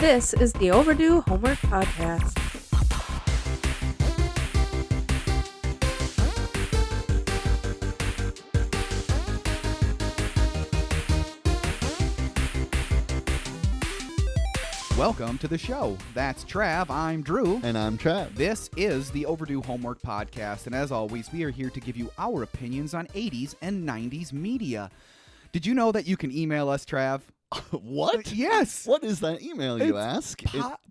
This is the Overdue Homework Podcast. Welcome to the show. That's Trav. I'm Drew. And I'm Trav. This is the Overdue Homework Podcast, and as always, we are here to give you our opinions on 80s and 90s media. Did you know that you can email us, Trav? What? Yes. What is that email, you ask?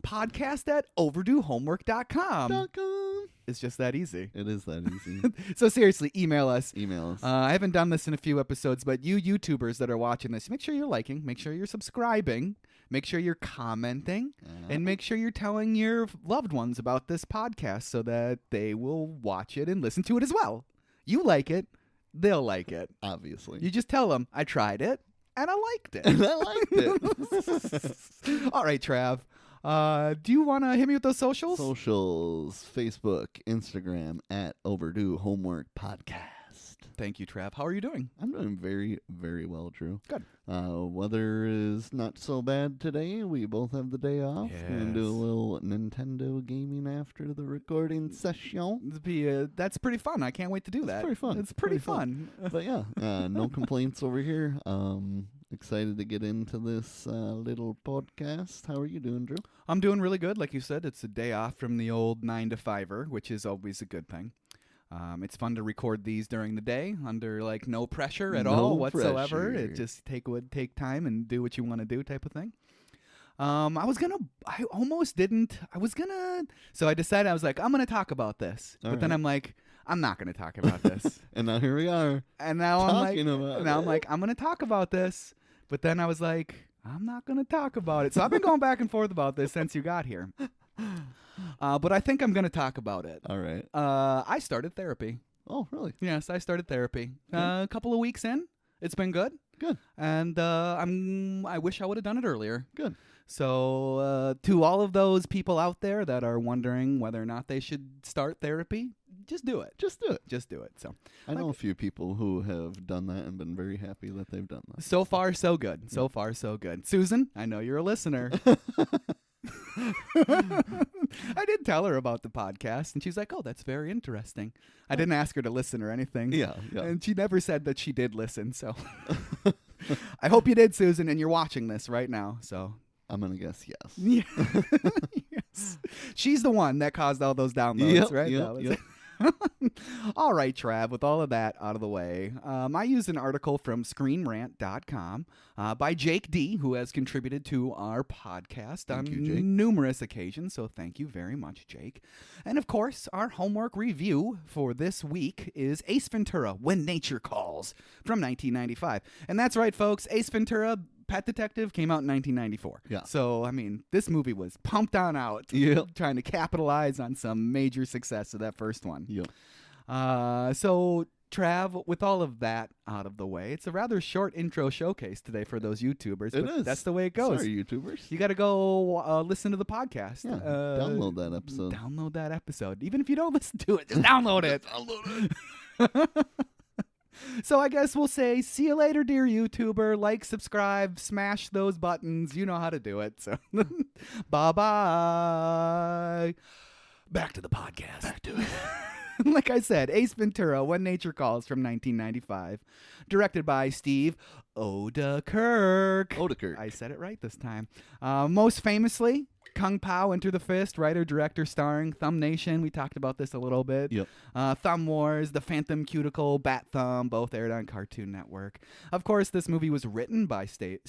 Podcast at overduehomework.com. .com. It's just that easy. It is that easy. So seriously, email us. Email us. I haven't done this in a few episodes, but you YouTubers that are watching this, make sure you're liking, make sure you're subscribing, make sure you're commenting, and make sure you're telling your loved ones about this podcast so that they will watch it and listen to it as well. You like it, they'll like it. Obviously. You just tell them, I tried it, and I liked it. And I liked it. All right, Trav. Do you want to hit me with those socials? Socials, Facebook, Instagram, at Overdue Homework Podcast. Thank you, Trav. How are you doing? I'm doing very, very well, Drew. Good. Weather is not so bad today. We both have the day off. Yes. We're going to do a little Nintendo gaming after the recording session. That's pretty fun. I can't wait to do that. It's pretty fun. It's pretty fun. But yeah, no complaints over here. Excited to get into this little podcast. How are you doing, Drew? I'm doing really good. Like you said, it's a day off from the old 9-to-5er, which is always a good thing. It's fun to record these during the day under like no pressure at all whatsoever. Pressure. It just would take time and do what you want to do type of thing. So I decided, I was like, I'm going to talk about this. Then I'm like, I'm not going to talk about this. And now here we are. And now I'm like, I'm going to talk about this. But then I was like, I'm not going to talk about it. So I've been going back and forth about this since you got here. But I think I'm going to talk about it. All right. I started therapy. Oh, really? Yes, I started therapy. A couple of weeks in. It's been good. Good. And I wish I would have done it earlier. Good. So to all of those people out there that are wondering whether or not they should start therapy, just do it. Just do it. Just do it. So I know a few people who have done that and been very happy that they've done that. So far, so good. So far, so good. Susan, I know you're a listener. I did tell her about the podcast, and she's like, oh, that's very interesting. I didn't ask her to listen or anything. Yeah. And she never said that she did listen, so I hope you did, Susan, and you're watching this right now, so. I'm going to guess yes. Yeah. Yes. She's the one that caused all those downloads, right? Yep. All right, Trav, with all of that out of the way, I used an article from ScreenRant.com by Jake D., who has contributed to our podcast on numerous occasions, so thank you very much, Jake. And, of course, our homework review for this week is Ace Ventura, When Nature Calls, from 1995. And that's right, folks, Ace Ventura, Pet Detective came out in 1994. Yeah. So, I mean, this movie was pumped on out, trying to capitalize on some major success of that first one. Yep. So, Trav, with all of that out of the way, it's a rather short intro showcase today for those YouTubers. It is. That's the way it goes. Sorry, YouTubers. You got to go listen to the podcast. Yeah, download that episode. Download that episode. Even if you don't listen to it, just download it. Download it. So I guess we'll say, see you later, dear YouTuber. Like, subscribe, smash those buttons. You know how to do it. So, bye-bye. Back to the podcast. Back to it. Like I said, Ace Ventura, When Nature Calls, from 1995. Directed by Steve Odekirk. I said it right this time. Most famously, Kung Pao, Enter the Fist, writer, director, starring Thumb Nation. We talked about this a little bit. Yep. Thumb Wars, The Phantom Cuticle, Bat Thumb, both aired on Cartoon Network. Of course, this movie was written by Steve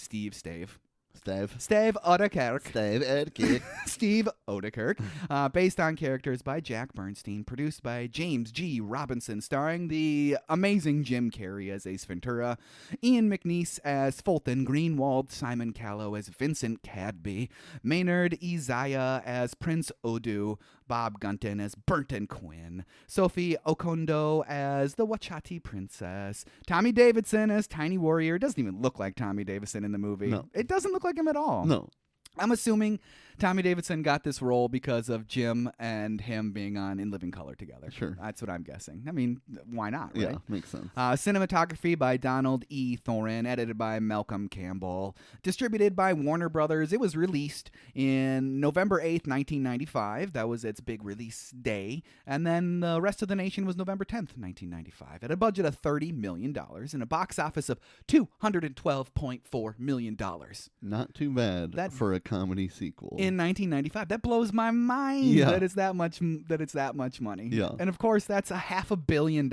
Odekirk, based on characters by Jack Bernstein, produced by James G. Robinson, starring the amazing Jim Carrey as Ace Ventura, Ian McNeice as Fulton Greenwald, Simon Callow as Vincent Cadby, Maynard Isaiah as Prince Odu, Bob Gunton as Burton Quinn, Sophie Okondo as the Wachati Princess, Tommy Davidson as Tiny Warrior. It doesn't even look like Tommy Davidson in the movie. No. It doesn't look like him at all. No. I'm assuming Tommy Davidson got this role because of Jim and him being on In Living Color together. Sure. That's what I'm guessing. I mean, why not, right? Yeah, makes sense. Cinematography by Donald E. Thorin, edited by Malcolm Campbell, distributed by Warner Brothers. It was released in November 8th, 1995. That was its big release day. And then the rest of the nation was November 10th, 1995, at a budget of $30 million and a box office of $212.4 million. Not too bad for a comedy sequel. In 1995. That blows my mind that it's that much money. Yeah. And of course, that's a $500 million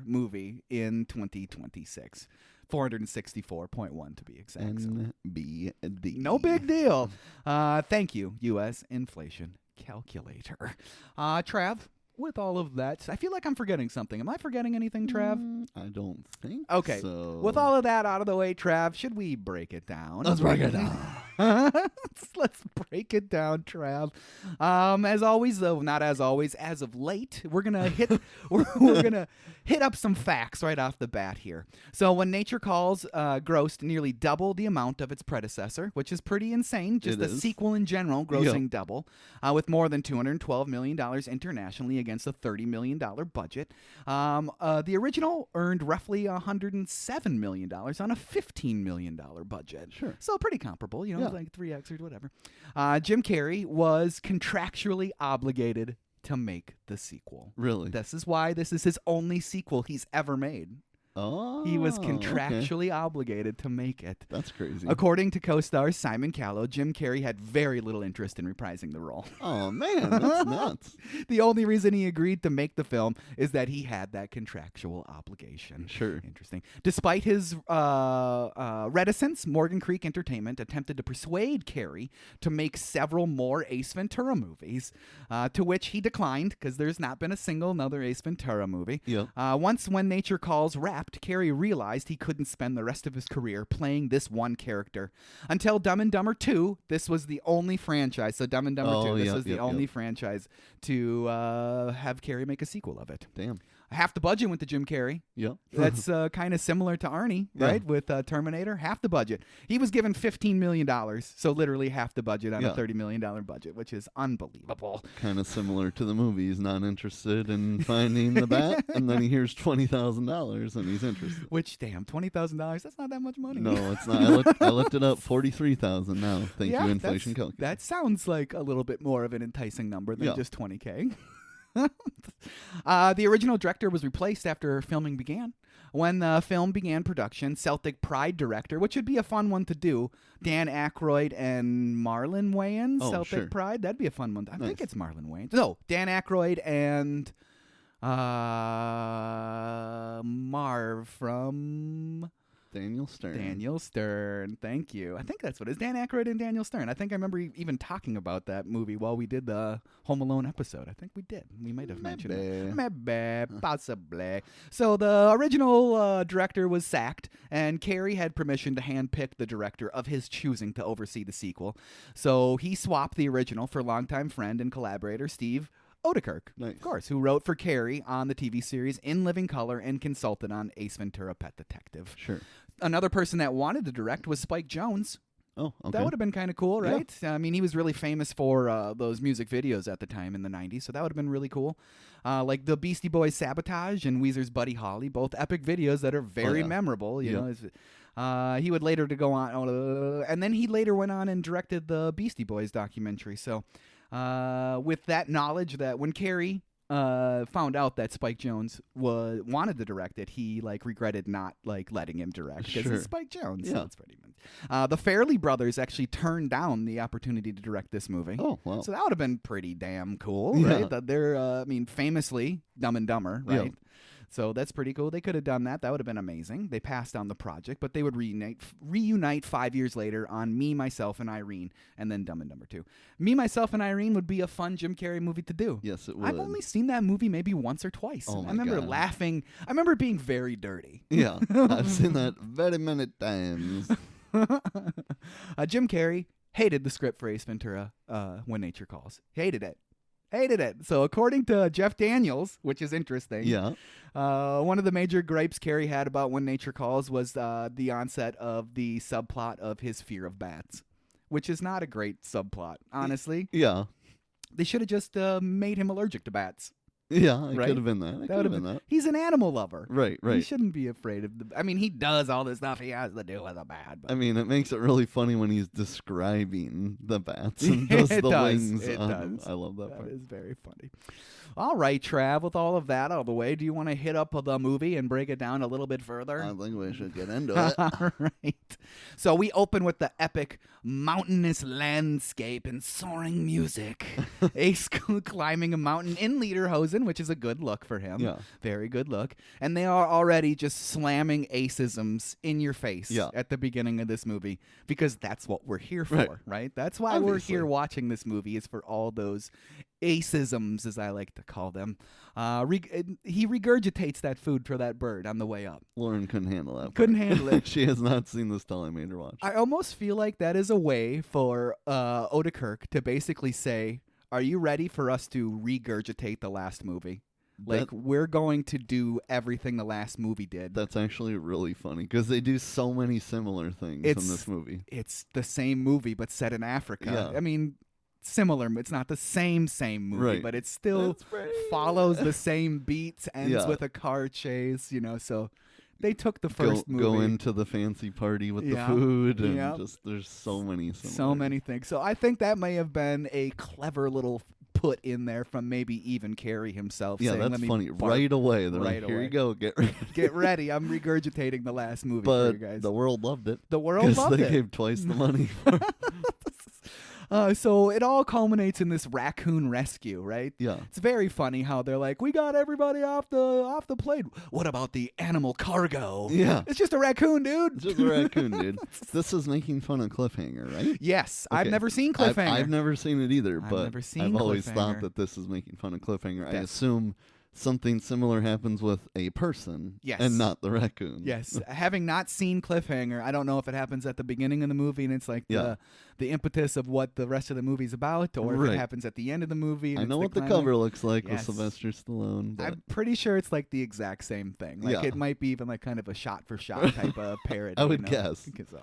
movie in 2026. 464.1 to be exact. NBD. No big deal. Thank you, U.S. inflation calculator. Trav, with all of that, I feel like I'm forgetting something. Am I forgetting anything, Trav? I don't think Okay. so. With all of that out of the way, Trav, should we break it down? Let's break it down. Let's break it down, Trav. As always, though, not as always, as of late, we're gonna hit we're gonna hit up some facts right off the bat here. So, When Nature Calls grossed nearly double the amount of its predecessor, which is pretty insane. Just the sequel in general grossing double, with more than $212 million internationally against a $30 million budget. The original earned roughly $107 million on a $15 million budget. Sure. So pretty comparable, like 3X or whatever. Jim Carrey was contractually obligated to make the sequel. Really? This is why this is his only sequel he's ever made. Oh, he was contractually obligated to make it. That's crazy. According to co-star Simon Callow, Jim Carrey had very little interest in reprising the role. Oh, man, that's nuts. The only reason he agreed to make the film is that he had that contractual obligation. Sure. Interesting. Despite his reticence, Morgan Creek Entertainment attempted to persuade Carrey to make several more Ace Ventura movies, to which he declined because there's not been a single another Ace Ventura movie. Yep. Once When Nature Calls wrapped, Carrey realized he couldn't spend the rest of his career playing this one character. Until Dumb and Dumber 2, this was the only franchise. So Dumb and Dumber 2, this was the only franchise to have Carrey make a sequel of it. Damn. Half the budget went to Jim Carrey. Yep. That's kind of similar to Arnie, right? With Terminator, half the budget. He was given $15 million, so literally half the budget on a $30 million budget, which is unbelievable. Kind of similar to the movie. He's not interested in finding the bat, and then he hears $20,000 and he's interested. Which, damn, $20,000, that's not that much money. No, it's not. I looked it up, $43,000 now. Thank you, inflation calculator. That sounds like a little bit more of an enticing number than just $20K. The original director was replaced after filming began. When the film began production, Celtic Pride director, which would be a fun one to do, Dan Aykroyd and Marlon Wayans. Celtic Pride, that'd be a fun one. I think it's Marlon Wayans. No, Dan Aykroyd and Marv from Daniel Stern. Daniel Stern, thank you. I think that's what it is. Dan Aykroyd and Daniel Stern. I think I remember even talking about that movie while we did the Home Alone episode. I think we did. We might have mentioned it. Maybe, possibly. So the original director was sacked, and Carrey had permission to handpick the director of his choosing to oversee the sequel. So he swapped the original for longtime friend and collaborator Steve Odekirk, of course, who wrote for Carrey on the TV series In Living Color and consulted on Ace Ventura: Pet Detective. Sure. Another person that wanted to direct was Spike Jonze. Oh, okay. That would have been kind of cool, right? Yeah. I mean, he was really famous for those music videos at the time in the 90s, so that would have been really cool. Like the Beastie Boys' Sabotage and Weezer's Buddy Holly, both epic videos that are very memorable. You know, he would later to go on, and then he later went on and directed the Beastie Boys documentary. So with that knowledge, that when Carrey found out that Spike Jonze wanted to direct it, he regretted not letting him direct because it's Spike Jonze. So it's pretty much. The Farrelly brothers actually turned down the opportunity to direct this movie. Oh, wow. So that would have been pretty damn cool, right? That they're, famously Dumb and Dumber, right? Yeah. So that's pretty cool. They could have done that. That would have been amazing. They passed on the project, but they would reunite 5 years later on Me, Myself, and Irene, and then Dumb and Dumber 2. Me, Myself, and Irene would be a fun Jim Carrey movie to do. Yes, it would. I've only seen that movie maybe once or twice. Oh, I remember laughing. I remember it being very dirty. Yeah, I've seen that very many times. Jim Carrey hated the script for Ace Ventura, When Nature Calls. Hated it. So according to Jeff Daniels, which is interesting, one of the major gripes Carrey had about When Nature Calls was the onset of the subplot of his fear of bats, which is not a great subplot, honestly. Yeah. They should have just made him allergic to bats. Yeah, it Right? could have been that. It could have been that. He's an animal lover. Right, He right. shouldn't be afraid of I mean, he does all the stuff he has to do with a bat. But I mean, it makes it really funny when he's describing the bats and does It the does. wings It on them. does. I love that That part. is very funny. All right, Trav, with all of that out of the way, do you want to hit up the movie and break it down a little bit further? I think we should get into it. All right. So we open with the epic mountainous landscape and soaring music. Ace climbing a mountain in lederhosen, which is a good look for him. Yeah. Very good look. And they are already just slamming aceisms in your face at the beginning of this movie because that's what we're here for, right? That's why we're here watching this movie, is for all those aceisms, as I like to call them. He regurgitates that food for that bird on the way up. Lauren couldn't handle that. Couldn't handle it. She has not seen this till I made her watch. I almost feel like that is a way for Odekirk to basically say, are you ready for us to regurgitate the last movie? Like, we're going to do everything the last movie did. That's actually really funny because they do so many similar things in this movie. It's the same movie, but set in Africa. Yeah. I mean, similar. It's not the same movie, Right. but it still follows the same beats, ends with a car chase, so they took the first movie. Go into the fancy party with the food, and just there's so many things. So I think that may have been a clever little put in there from maybe even Carey himself. Yeah, saying, that's Let me funny. bark. Right away, they're Right like, "Here away. you go, get ready." Get ready. I'm regurgitating the last movie But for you guys. the world loved it. The world loved they it. gave twice the money for it. So it all culminates in this raccoon rescue, right? Yeah. It's very funny how they're like, we got everybody off the plane. What about the animal cargo? Yeah. It's just a raccoon, dude. It's just a raccoon, dude. This is making fun of Cliffhanger, right? Yes. Okay. I've never seen Cliffhanger. I've never seen it either, I've but never seen I've always Cliffhanger. thought that this is making fun of Cliffhanger. I assume something similar happens with a person and not the raccoon. Yes. Having not seen Cliffhanger, I don't know if it happens at the beginning of the movie and it's like the impetus of what the rest of the movie's about, or if it happens at the end of the movie. And I know what the climax. cover looks like with Yes. Sylvester Stallone. But I'm pretty sure it's like the exact same thing. Like it might be even like kind of a shot-for-shot type of parody. I would guess. So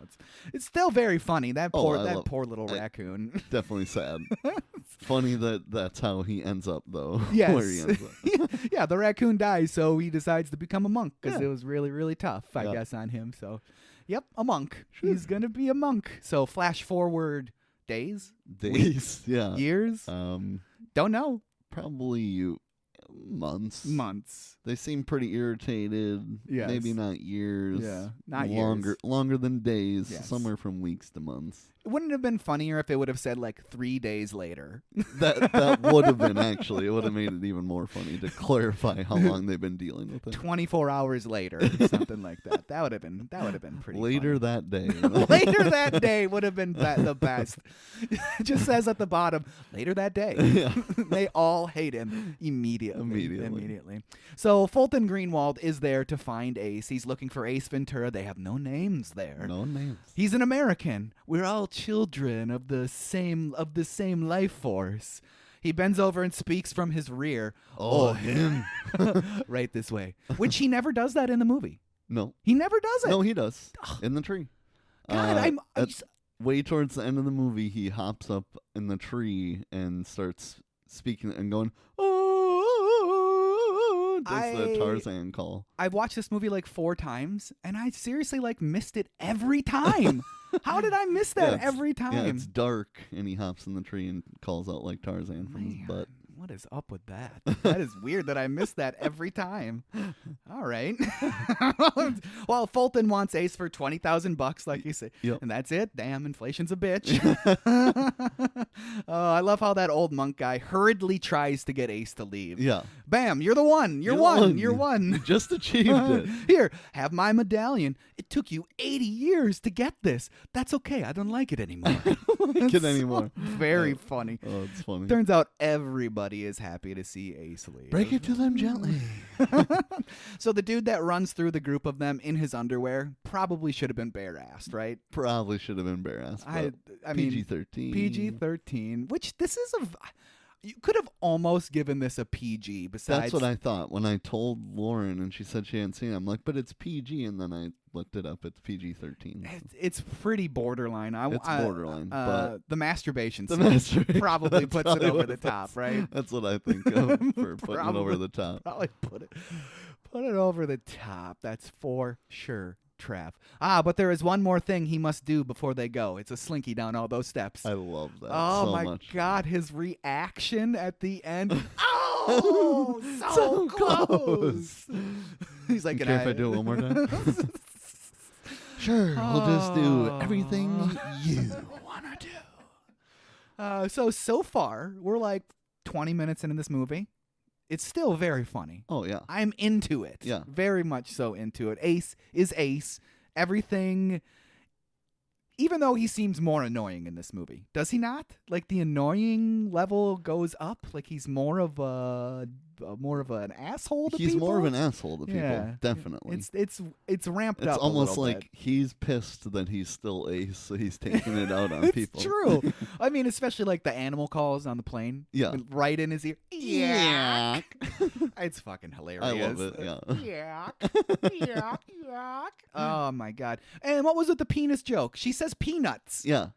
it's still very funny. That poor little I- raccoon. definitely sad. Funny that that's how he ends up, though. Yes. Where he ends up. Yeah, the raccoon dies, so he decides to become a monk because it was really, really tough, I guess, on him. So, yep, a monk. He's going to be a monk. So flash forward days? Days, yeah. Years? Don't know. Probably months. Months. They seem pretty irritated. Yes. Maybe not years. Yeah, not longer, years. Longer than days. Yes. Somewhere from weeks to months. Wouldn't it have been funnier if it would have said like 3 days later? That would have been actually. It would have made it even more funny to clarify how long they've been dealing with it. 24 hours later, something like that. That would have been pretty Later funny. that day. Later that day would have been the best. It just says at the bottom, later that day. Yeah. They all hate him immediately. Immediately. So Fulton Greenwald is there to find Ace. He's looking for Ace Ventura. They have no names there. No names. He's an American. We're all children of the same life force. He bends over and speaks from his rear. Oh, him. Right this way. Which he never does that in the movie. No. He never does it. No, he does. In the tree. God, way towards the end of the movie, he hops up in the tree and starts speaking and going, oh, does the Tarzan call. I've watched this movie like 4 times, and I seriously missed it every time. How did I miss that every time? Yeah, it's dark, and he hops in the tree and calls out like Tarzan from his butt. What is up with that? That is weird that I miss that every time. All right. Well, Fulton wants Ace for $20,000, like you say. Yep. And that's it. Damn, inflation's a bitch. I love how that old monk guy hurriedly tries to get Ace to leave. Yeah. Bam, you're the one. You're one. You just achieved it. Here, have my medallion. It took you 80 years to get this. That's okay. I don't like it anymore. I don't like it anymore. Very funny. Oh, it's funny. Turns out everybody is happy to see Ace leave. Break it to them gently. So the dude that runs through the group of them in his underwear probably should have been bare-assed, right? Probably should have been bare-assed. I mean, PG-13. PG-13, which this is You could have almost given this a PG. Besides, That's what I thought when I told Lauren, and she said she hadn't seen it. I'm like, but it's PG, and then I looked it up. It's PG-13. It's pretty borderline. It's borderline, but the masturbation scene probably puts it over the top, right? That's what I think of for putting it over the top. Probably put it over the top. That's for sure. Trav. But there is one more thing he must do before they go. It's a slinky down all those steps. I love that so my much. God, his reaction at the end. Oh, so close. He's like, care if I do it one more time? Sure, we'll just do everything you want to do. So far, we're like 20 minutes into this movie. It's still very funny. Oh, yeah. I'm into it. Yeah. Very much so into it. Ace is Ace. Everything, even though he seems more annoying in this movie. Does he not? Like, the annoying level goes up? Like, he's more of an asshole to people? He's more of an asshole to people, Yeah. definitely. It's ramped up It's almost a little like bit. he's pissed that he's still Ace, so he's taking it out on people. It's true. I mean, especially like the animal calls on the plane. Yeah. Right in his ear. Yeah. It's fucking hilarious. I love it, yeah. Yuck. Oh my God. And what was with the penis joke? She says peanuts. Yeah.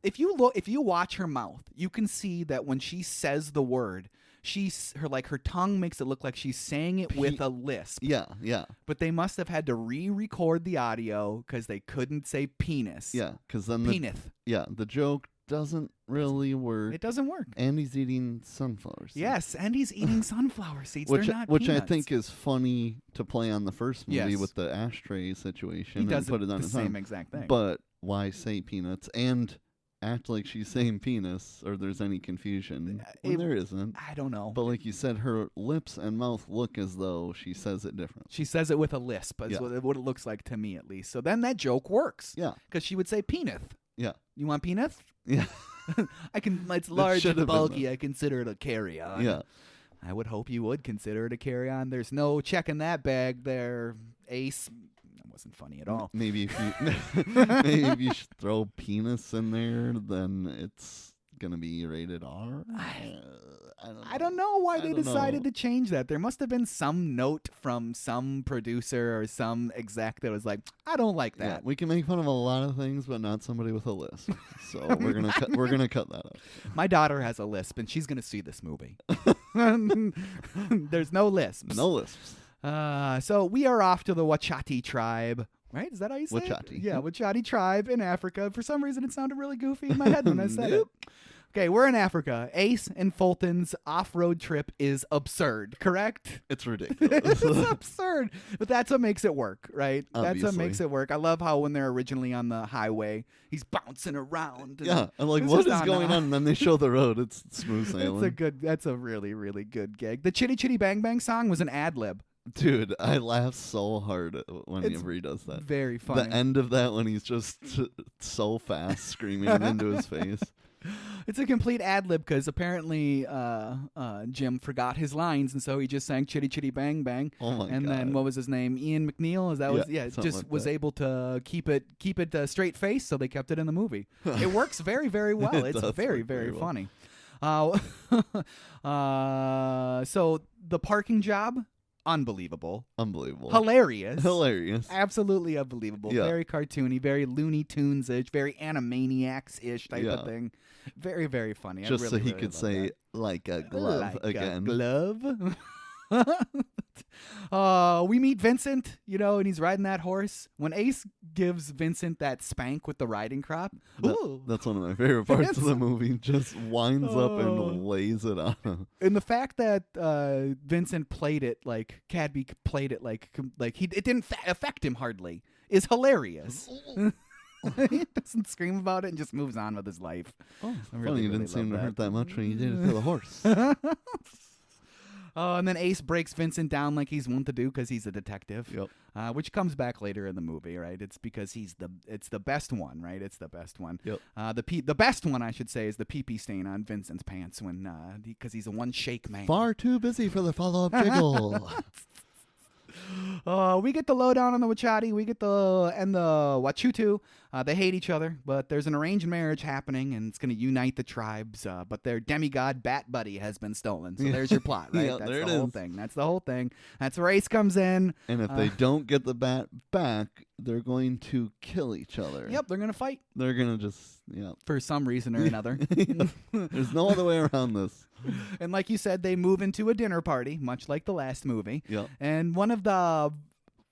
If you watch her mouth, you can see that when she says the word, her tongue makes it look like she's saying it with a lisp. Yeah, yeah. But they must have had to re-record the audio because they couldn't say penis. Yeah, because then the joke doesn't really work. It doesn't work. And he's eating sunflower seeds. Yes, and he's eating sunflower seeds. Which They're not I peanuts. think is funny to play on the first movie Yes. with the ashtray situation. He does and put it on the his same tongue. exact thing. But why say peanuts and act like she's saying penis, or there's any confusion when there isn't? I don't know. But like you said, her lips and mouth look as though she says it different. She says it with a lisp. Is what it looks like to me, at least. So then that joke works. Yeah. Because she would say penis. Yeah. You want penis? Yeah. It's large should and have been bulky. I consider it a carry-on. Yeah. I would hope you would consider it a carry-on. There's no checking that bag there, Ace. That wasn't funny at all. Maybe if you should throw penis in there, then it's gonna be rated R. I don't know why they decided to change that. There must have been some note from some producer or some exec that was like, I don't like that. Yeah, we can make fun of a lot of things, but not somebody with a lisp. So we're gonna cut that out. My daughter has a lisp, and she's gonna see this movie. There's no lisps. No lisps. So we are off to the Wachati tribe. Right? Is that how you say it? Wachati. Yeah, Wachati tribe in Africa. For some reason, it sounded really goofy in my head when I said it. Okay, we're in Africa. Ace and Fulton's off-road trip is absurd, correct? It's ridiculous. It's absurd. But that's what makes it work, right? Obviously. That's what makes it work. I love how when they're originally on the highway, he's bouncing around. Yeah, I'm like, it's what just is going on? And then they show the road. It's smooth sailing. That's a really, really good gig. The Chitty Chitty Bang Bang song was an ad-lib. Dude, I laugh so hard whenever he does that. Very funny. The end of that when he's just so fast screaming it into his face. It's a complete ad-lib because apparently Jim forgot his lines, and so he just sang Chitty Chitty Bang Bang. Oh my and God. then what was his name? Ian McNeil? Was like able to keep it straight face, so they kept it in the movie. It works very, very well. It's very, very funny. So the parking job, unbelievable. Hilarious. Absolutely unbelievable. Yeah. Very cartoony, very Looney Tunes-ish, very Animaniacs-ish type of thing. Very, very funny. Just I really, so he really could love say, that. like a glove Like again. A glove. We meet Vincent, and he's riding that horse. When Ace gives Vincent that spank with the riding crop, That's one of my favorite parts of the movie. Just winds up and lays it on him. And the fact that Vincent played it like Cadby played it like it didn't affect him hardly is hilarious. He doesn't scream about it and just moves on with his life. Oh, really, funny. You really didn't seem love to that. hurt that much when you did it to the horse. And then Ace breaks Vincent down like he's wont to do because he's a detective. Yep. Which comes back later in the movie, right? It's because it's the best one, right? It's the best one. Yep. The best one, I should say, is the pee-pee stain on Vincent's pants because he's a one shake man. Far too busy for the follow-up jiggle. We get the lowdown on the Wachati. We get the Wachutu. They hate each other, but there's an arranged marriage happening, and it's going to unite the tribes. But their demigod bat buddy has been stolen. So there's your plot, right? Yeah, That's there the it whole is. thing. That's the whole thing. That's where Ace comes in. And if they don't get the bat back, they're going to kill each other. Yep, they're going to fight They're going to just, for some reason or another. There's no other way around this. And like you said, they move into a dinner party, much like the last movie. Yeah. And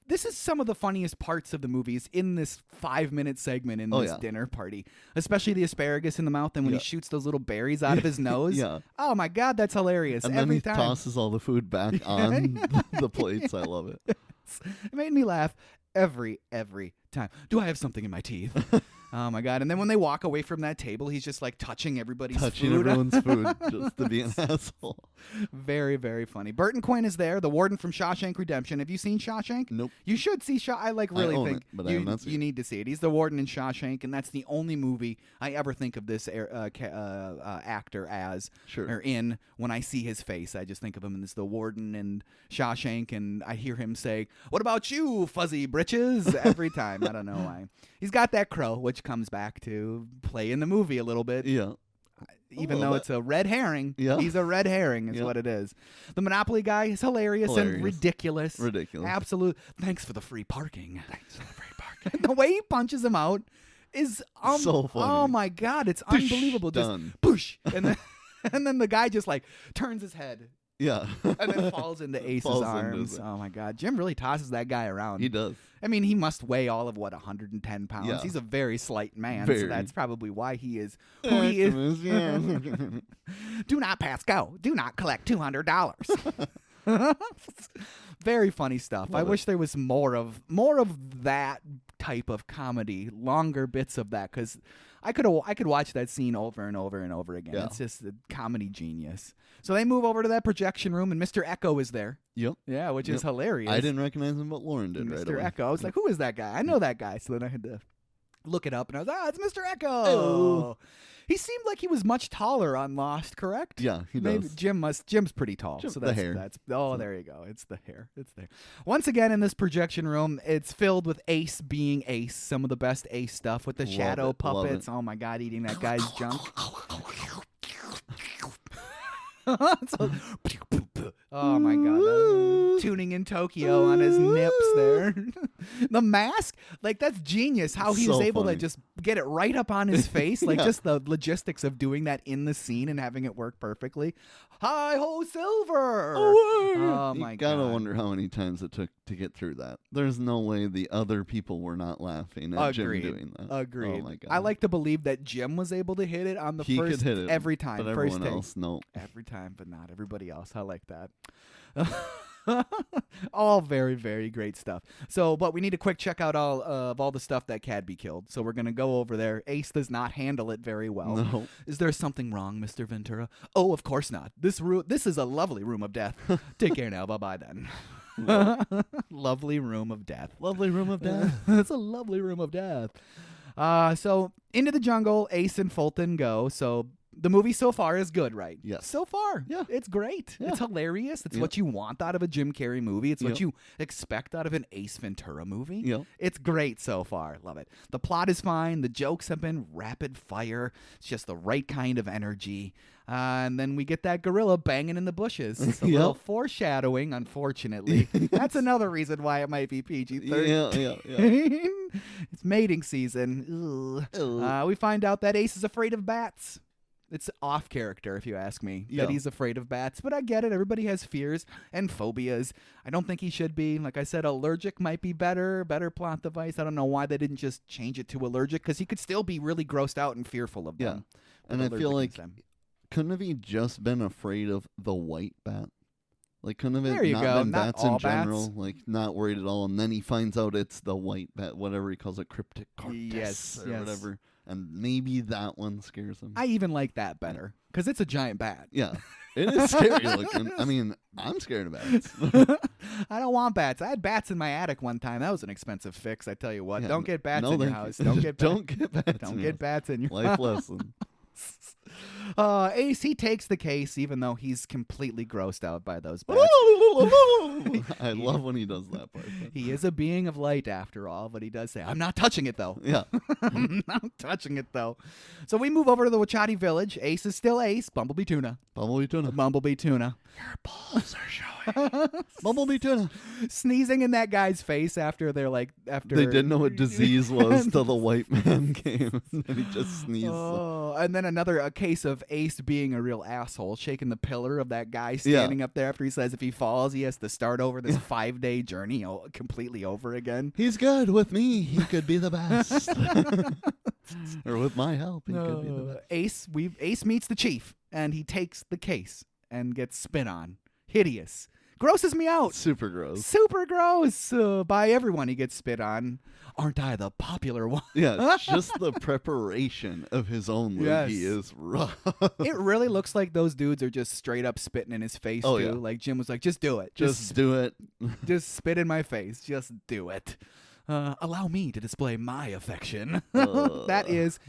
this is some of the funniest parts of the movies in this 5-minute segment in this dinner party, especially the asparagus in the mouth and when he shoots those little berries out of his nose. Yeah. Oh my God, that's hilarious. And Every then he time. tosses all the food back on the plates. I love it. It made me laugh every time. Do I have something in my teeth? Oh my God. And then when they walk away from that table, he's just like touching everybody's food. Everyone's food just to be an asshole. Very, very funny. Burton Quinn is there, the warden from Shawshank Redemption. Have you seen Shawshank? Nope. You should see I really own think it, but I have not seen you need to see it. He's the warden in Shawshank, and that's the only movie I ever think of this actor as or in. When I see his face, I just think of him as the warden in Shawshank, and I hear him say, "What about you, fuzzy britches?" every time. I don't know why. He's got that crow, which comes back to play in the movie a little bit. Yeah. Even though it's a red herring, he's a red herring is what it is. The Monopoly guy is hilarious and ridiculous. Ridiculous. Absolute. Thanks for the free parking. The way he punches him out is so funny. Oh my God, it's unbelievable. Done. Just push, and then the guy just like turns his head. Yeah. And then falls into Ace's arms. Oh my God, Jim really tosses that guy around. He does. I mean, he must weigh all of 110 pounds. Yeah. He's a very slight man, Very. so that's probably why he is who he is. Do not pass go. Do not collect $200. Very funny stuff. I wish there was more of that type of comedy, longer bits of that, because I could watch that scene over and over and over again. Yeah. It's just a comedy genius. So they move over to that projection room, and Mr. Echo is there. Yep. Yeah, which is hilarious. I didn't recognize him, but Lauren did right away. Mr. Echo. I was like, who is that guy? I know that guy. So then I had to look it up, and I was it's Mr. Echo. Oh. He seemed like he was much taller on Lost, correct? Yeah, he does. Jim's pretty tall. So the hair. There you go. It's the hair. It's there. Once again in this projection room, it's filled with Ace being Ace, some of the best Ace stuff with the shadow puppets. Oh my God, eating that guy's junk. Oh my God, tuning in Tokyo on his nips there. The mask, like that's genius how he was able to just get it right up on his face, like just the logistics of doing that in the scene and having it work perfectly. Hi ho, Silver! Oh my God. You gotta wonder how many times it took to get through that. There's no way the other people were not laughing at Jim doing that. Agreed. Oh my God. I like to believe that Jim was able to hit it on the He first could hit it, every time. but First everyone take. else, no. Every time, but not everybody else. I like that. All very, very great stuff. So, but we need to quick check out all the stuff that can be killed. So we're going to go over there. Ace does not handle it very well. No. Is there something wrong, Mr. Ventura? Oh, of course not. This is a lovely room of death. Take care now. Bye-bye then. Lovely room of death. Lovely room of death. It's a lovely room of death. So into the jungle, Ace and Fulton go. So the movie so far is good, right? Yes. So far. Yeah. It's great. Yeah. It's hilarious. It's what you want out of a Jim Carrey movie. It's what you expect out of an Ace Ventura movie. Yep. It's great so far. Love it. The plot is fine. The jokes have been rapid fire. It's just the right kind of energy. And then we get that gorilla banging in the bushes. It's a little foreshadowing, unfortunately. That's another reason why it might be PG-13. Yeah. It's mating season. We find out that Ace is afraid of bats. It's off character, if you ask me, that he's afraid of bats. But I get it. Everybody has fears and phobias. I don't think he should be. Like I said, allergic might be better plot device. I don't know why they didn't just change it to allergic, because he could still be really grossed out and fearful of them. And I feel like, couldn't have he just been afraid of the white bat? Like, couldn't have it not been bats in general? Like, not worried at all. And then he finds out it's the white bat, whatever he calls it, cryptic cortis or whatever. And maybe that one scares him. I even like that better, because it's a giant bat. Yeah. It is scary looking. I mean, I'm scared of bats. I don't want bats. I had bats in my attic one time. That was an expensive fix, I tell you what. Don't get bats in your house. Don't get bats in your Life lesson. Ace, he takes the case, even though he's completely grossed out by those bats. I love when he does that part. He is a being of light, after all, but he does say, I'm not touching it, though. Yeah. I'm not touching it, though. So we move over to the Wachati village. Ace is still Ace. Bumblebee Tuna. Bumblebee Tuna. Bumblebee Tuna. Your balls are showing. Bumblebee Tuna. Sneezing in that guy's face after they didn't know what disease was till the white man came, and then he just sneezed. Oh, and then a case of Ace being a real asshole, shaking the pillar of that guy standing up there after he says if he falls, he has to start over this 5-day journey completely over again. He's good with me. He could be the best. Or with my help, he could be the best. Ace meets the chief, and he takes the case and gets spit on. Hideous. Grosses me out. Super gross. Super gross. By everyone he gets spit on. Aren't I the popular one? Yeah, just the preparation of his own loogie is rough. It really looks like those dudes are just straight up spitting in his face, too. Yeah. Like Jim was like, just do it. Just do it. Just spit in my face. Just do it. Allow me to display my affection. That is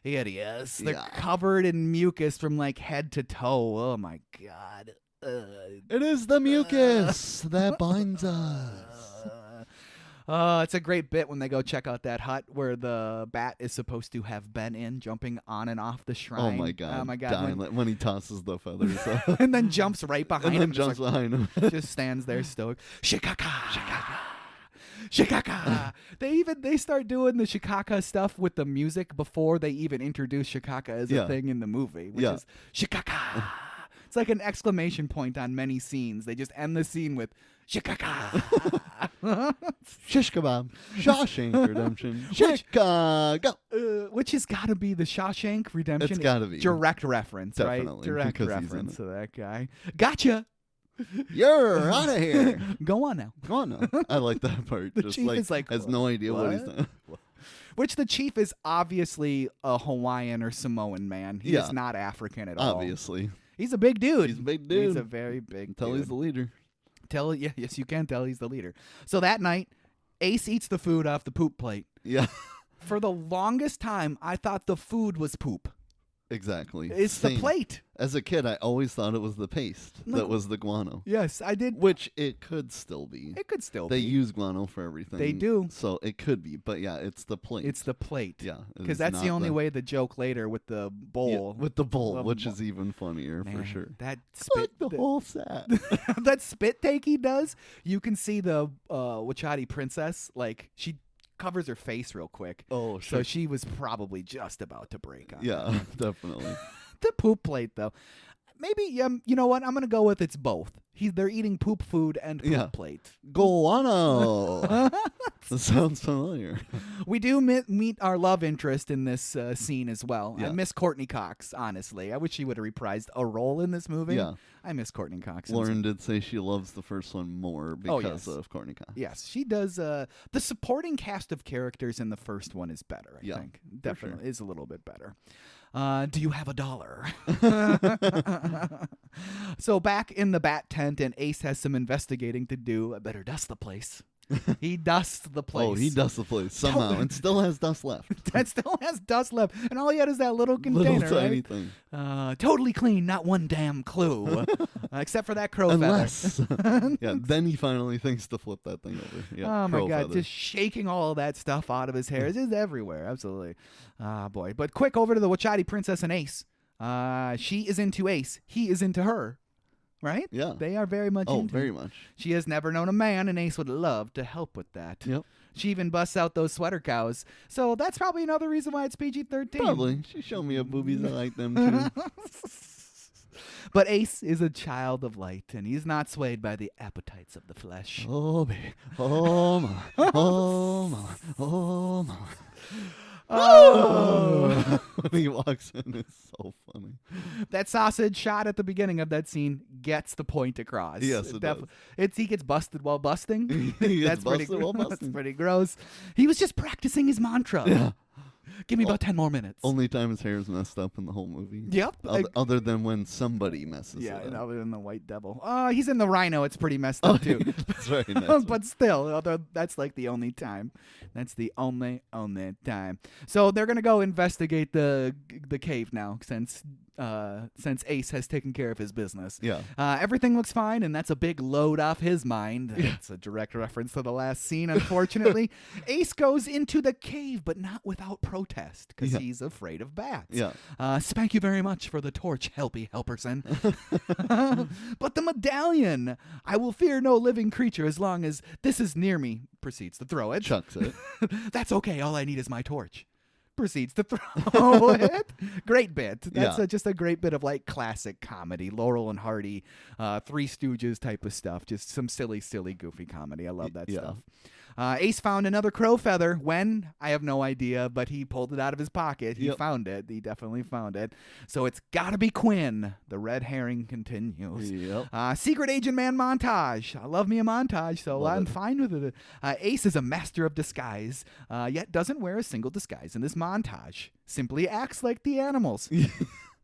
hideous. They're covered in mucus from like head to toe. Oh, my God. It is the mucus that binds us. It's a great bit when they go check out that hut where the bat is supposed to have been in, jumping on and off the shrine. Oh my God. When he tosses the feathers up. And then jumps right behind him. Behind him. Just stands there stoic. Shikaka! Shikaka! They start doing the Shikaka stuff with the music before they even introduce Shikaka as a thing in the movie, which is Shikaka! It's like an exclamation point on many scenes. They just end the scene with Shikaka. Shish kebab. Shawshank Redemption. Chicago. Which has got to be the Shawshank Redemption. It's got to be. Direct reference, Definitely, right? Direct reference to that guy. Gotcha. You're out of here. Go on now. I like that part. The chief is like, has no idea what he's doing. Which the chief is obviously a Hawaiian or Samoan man. He is not African at all. Obviously. He's a big dude. He's a big dude. He's a very big dude. He's the leader. Yes, you can tell he's the leader. So that night, Ace eats the food off the poop plate. Yeah. For the longest time, I thought the food was poop. Exactly. It's the plate. As a kid, I always thought it was the paste that was the guano. Yes, I did. Which it could still be. It could still be. They be. use guano for everything. They do. So it could be. But yeah, it's the plate. It's the plate. Yeah. Because that's the only way the joke later with the bowl. Yeah, with the bowl, which is even funnier for sure. That spit. Like the whole set. That spit take he does, you can see the Wachati princess, like, she covers her face real quick. Oh, sure. So she was probably just about to break on. Yeah, definitely. The poop plate, though. Maybe, you know what? I'm going to go with it's both. They're eating poop food and poop plate. Guano. That sounds familiar. We do meet our love interest in this scene as well. Yeah. I miss Courtney Cox, honestly. I wish she would have reprised a role in this movie. Yeah. I miss Courtney Cox. Lauren did say she loves the first one more because of Courtney Cox. Yes, she does. The supporting cast of characters in the first one is better, I think. Definitely is a little bit better. Do you have $1? So back in the bat tent, and Ace has some investigating to do. I better dust the place. He dusts the place. Oh, he dusts the place somehow, and still has dust left. That still has dust left, and all he had is that little container, little tiny thing. Totally clean, not one damn clue, except for that crow feather. Yeah, then he finally thinks to flip that thing over. Yeah, oh my God, feather. just shaking all of that stuff out of his hair. It's just everywhere, absolutely. Ah, boy. But quick, over to the Wachati princess and Ace. She is into Ace. He is into her. Right? Yeah. They are very much into very much. She has never known a man, and Ace would love to help with that. Yep. She even busts out those sweater cows. So that's probably another reason why it's PG-13. Probably. She showed me boobies. I like them, too. But Ace is a child of light, and he's not swayed by the appetites of the flesh. Oh, baby. Oh, my. Oh, my. Oh, my. Oh! When he walks in, it's so funny. That sausage shot at the beginning of that scene gets the point across. Yes, it does. He gets busted while busting. He gets busted while busting. That's pretty gross. He was just practicing his mantra. Yeah. Give me about 10 more minutes. Only time his hair's messed up in the whole movie. Yep. Other than when somebody messes it up. Yeah, other than the White Devil. He's in the Rhino. It's pretty messed up, too. That's right. That's but still, that's like the only time. That's the only time. So they're going to go investigate the cave now since Ace has taken care of his business. Yeah. Everything looks fine, and that's a big load off his mind. It's a direct reference to the last scene, unfortunately. Ace goes into the cave, but not without protest, because he's afraid of bats. Yeah. Thank you very much for the torch, Helpy Helperson. But the medallion! I will fear no living creature as long as this is near me. Proceeds to throw it. Chucks it. That's okay. All I need is my torch. Proceeds to throw it. Great bit. That's just a great bit of like classic comedy, Laurel and Hardy, Three Stooges type of stuff. Just some silly, goofy comedy. I love that stuff. Ace found another crow feather. When? I have no idea, but he pulled it out of his pocket. He found it. He definitely found it. So it's got to be Quinn. The red herring continues. Yep. Secret Agent Man montage. I love me a montage, so I'm fine with it. Ace is a master of disguise, yet doesn't wear a single disguise in this montage. Simply acts like the animals.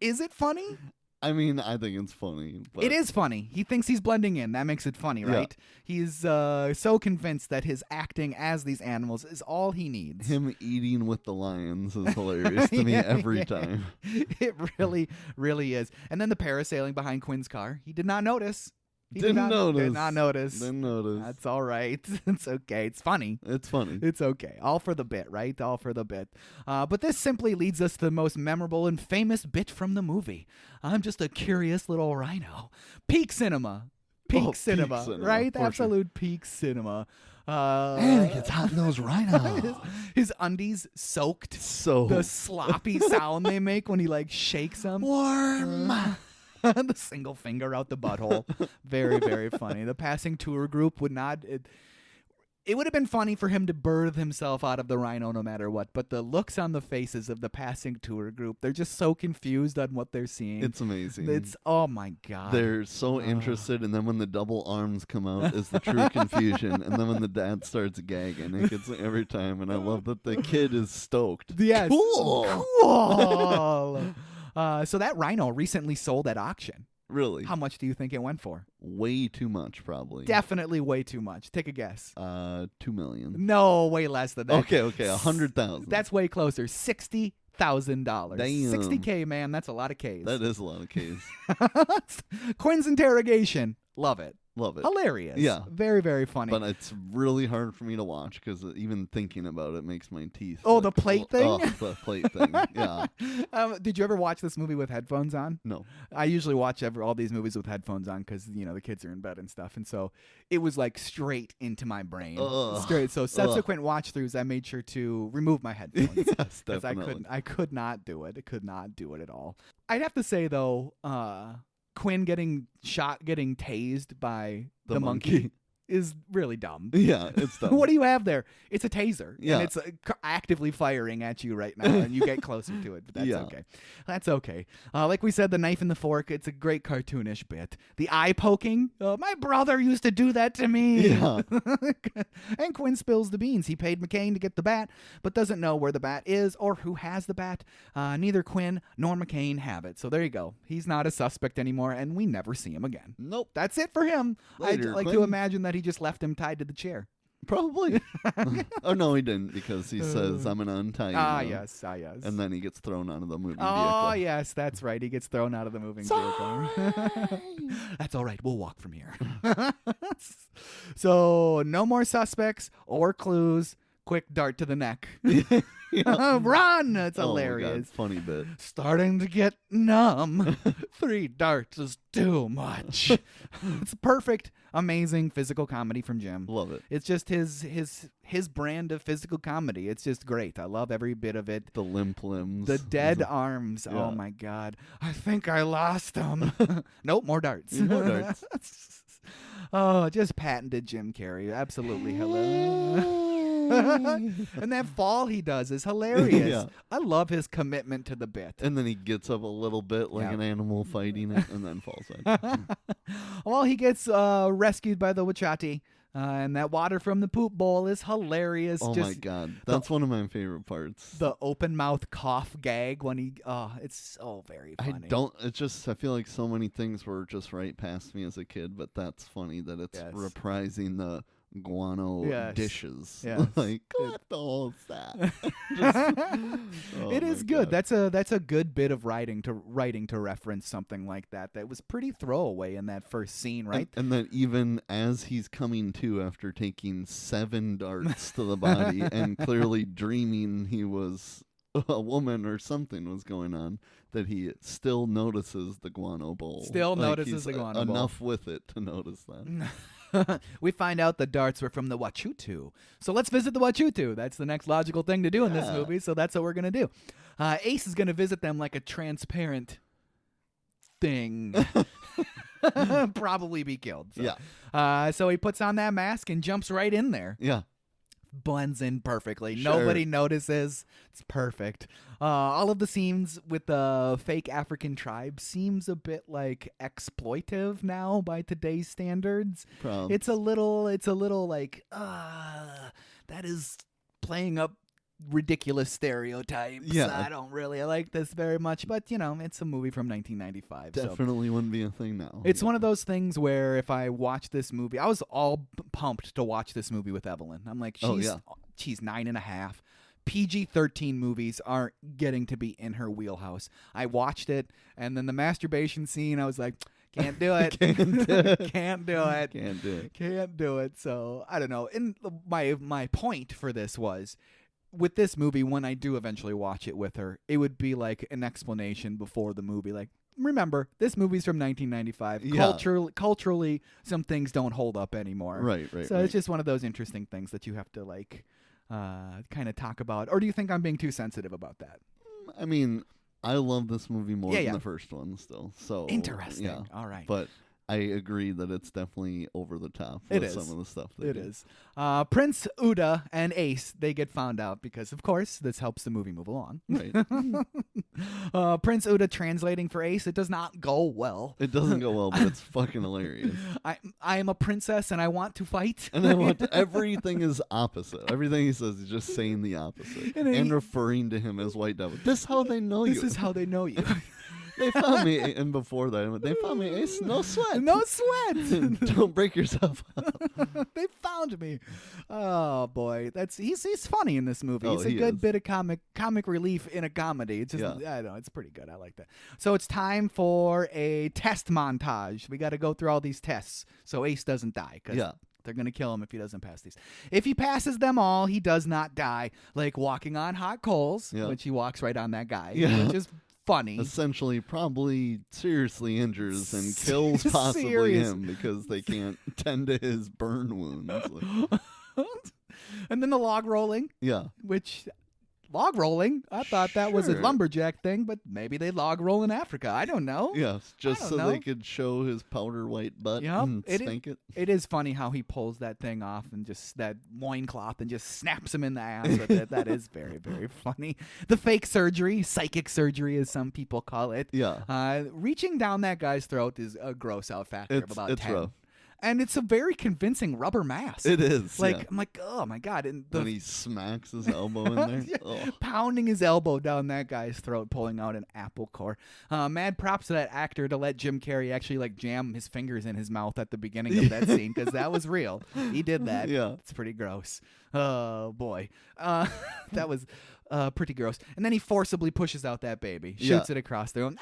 Is it funny? I mean, I think it's funny. But it is funny. He thinks he's blending in. That makes it funny, right? He's so convinced that his acting as these animals is all he needs. Him eating with the lions is hilarious to me every time. It really, really is. And then the parasailing behind Quinn's car. He did not notice. Didn't notice. Didn't notice. That's all right. It's okay. It's funny. It's funny. It's okay. All for the bit, right? All for the bit. But this simply leads us to the most memorable and famous bit from the movie. I'm just a curious little rhino. Peak cinema. Peak cinema, right? Absolute peak cinema. Man, it gets hot in those rhinos. His undies soaked. So the sloppy sound they make when he like shakes them. Warm. The single finger out the butthole. Very, very funny. The passing tour group would not... It would have been funny for him to birth himself out of the rhino no matter what, but the looks on the faces of the passing tour group, they're just so confused on what they're seeing. It's amazing. It's, oh my God. They're so interested, and then when the double arms come out is the true confusion, and then when the dad starts gagging, it gets every time, and I love that the kid is stoked. Yes. Cool. So that rhino recently sold at auction. Really? How much do you think it went for? Way too much, probably. Definitely way too much. Take a guess. $2 million. No, way less than that. Okay, 100,000. That's way closer. $60,000. Damn. $60K, man. That's a lot of Ks. That is a lot of Ks. Quinn's interrogation. Love it. Love it. Hilarious. Yeah. Very, very funny. But it's really hard for me to watch because even thinking about it makes my teeth. Oh, the plate thing? Oh, the plate thing. Yeah. Did you ever watch this movie with headphones on? No. I usually watch all these movies with headphones on because, the kids are in bed and stuff. And so it was like straight into my brain. Straight. So subsequent watch-throughs, I made sure to remove my headphones. Yes, definitely. I could not do it. I could not do it at all. I'd have to say, though, Quinn getting tased by the monkey is really dumb. Yeah, it's dumb. What do you have there? It's a taser. Yeah. And it's actively firing at you right now, and you get closer to it, but that's okay. That's okay. Like we said, the knife and the fork, it's a great cartoonish bit. The eye poking, my brother used to do that to me. Yeah. And Quinn spills the beans. He paid McCain to get the bat, but doesn't know where the bat is or who has the bat. Neither Quinn nor McCain have it. So there you go. He's not a suspect anymore, and we never see him again. Nope. That's it for him. Later, I'd like Quinn. to imagine that he just left him tied to the chair. Probably. Oh, no, he didn't, because he says, I'm going to untie you now. Yes. And then he gets thrown out of the moving Oh, vehicle. yes, that's right. He gets thrown out of the moving vehicle. That's all right. We'll walk from here. So, no more suspects or clues. Quick dart to the neck. Run! It's hilarious. My God, funny bit. Starting to get numb. 3 darts is too much. It's perfect, amazing physical comedy from Jim. Love it. It's just his brand of physical comedy. It's just great. I love every bit of it. The limp limbs. The dead arms. Yeah. Oh, my God. I think I lost them. Nope, more darts. More darts. Oh, just patented Jim Carrey. Absolutely hilarious. And that fall he does is hilarious. Yeah. I love his commitment to the bit. And then he gets up a little bit like an animal fighting it, and then falls back. Well, he gets rescued by the Wachati. And that water from the poop bowl is hilarious. Oh my God. That's one of my favorite parts. The open mouth cough gag when he, it's so very funny. I feel like so many things were just right past me as a kid, but that's funny that it's reprising the guano dishes. Yes. Like, what the hell's that? It is good. God. That's a good bit of writing to reference something like that. That was pretty throwaway in that first scene, right? And that even as he's coming to after taking 7 darts to the body and clearly dreaming he was a woman or something was going on, that he still notices the guano bowl. Notices the guano bowl. Enough with it to notice that. We find out the darts were from the Wachutu. So let's visit the Wachutu. That's the next logical thing to do in this movie, so that's what we're going to do. Ace is going to visit them like a transparent thing. Probably be killed. So. Yeah. So he puts on that mask and jumps right in there. Yeah. Blends in perfectly. Sure. Nobody notices. It's perfect. All of the scenes with the fake African tribe seems a bit like exploitive now by today's standards. It's a little like that is playing up ridiculous stereotypes. Yeah. I don't really like this very much, but it's a movie from 1995. Definitely wouldn't be a thing now. It's one of those things where if I watch this movie, I was all pumped to watch this movie with Evelyn. I'm like, she's 9.5. PG-13 movies aren't getting to be in her wheelhouse. I watched it, and then the masturbation scene, I was like, can't do it. Can't do it. So I don't know. And my point for this was, with this movie, when I do eventually watch it with her, it would be like an explanation before the movie. Like, remember, this movie's from 1995. Yeah. Culturally, some things don't hold up anymore. Right. So it's just one of those interesting things that you have to kind of talk about. Or do you think I'm being too sensitive about that? I mean, I love this movie more than the first one still. So interesting. Yeah. All right. But I agree that it's definitely over the top with some of the stuff. It is. Prince Uda and Ace, they get found out because, of course, this helps the movie move along. Right. Prince Uda translating for Ace, it does not go well. It doesn't go well, but it's fucking hilarious. I am a princess and I want to fight. And everything is opposite. Everything he says is just saying the opposite and referring to him as White Devil. This is how they know you. This is how they know you. They found me, and before that, they found me, Ace, no sweat. No sweat. Don't break yourself up. They found me. Oh, boy. He's funny in this movie. He's a good bit of comic relief in a comedy. It's just, I don't know, it's pretty good. I like that. So it's time for a test montage. We got to go through all these tests so Ace doesn't die. Because they're going to kill him if he doesn't pass these. If he passes them all, he does not die. Like walking on hot coals, which he walks right on that guy. Which is funny. Essentially, probably seriously injures and kills possibly him because they can't tend to his burn wounds. And then the log rolling. Yeah. Which, log rolling? I thought that was a lumberjack thing, but maybe they log roll in Africa. I don't know. Yes, just so they could show his powder white butt and spank it. It is funny how he pulls that thing off and just that loincloth and just snaps him in the ass with it. That is very, very funny. The fake surgery, psychic surgery as some people call it. Yeah. Reaching down that guy's throat is a gross out factor of about 10. Rough. And it's a very convincing rubber mask. It is. I'm like, oh my God. And when he smacks his elbow in there. Pounding his elbow down that guy's throat, pulling out an apple core. Mad props to that actor to let Jim Carrey actually jam his fingers in his mouth at the beginning of that scene, because that was real. He did that. Yeah. It's pretty gross. Oh, boy. That was pretty gross. And then he forcibly pushes out that baby, shoots it across the room.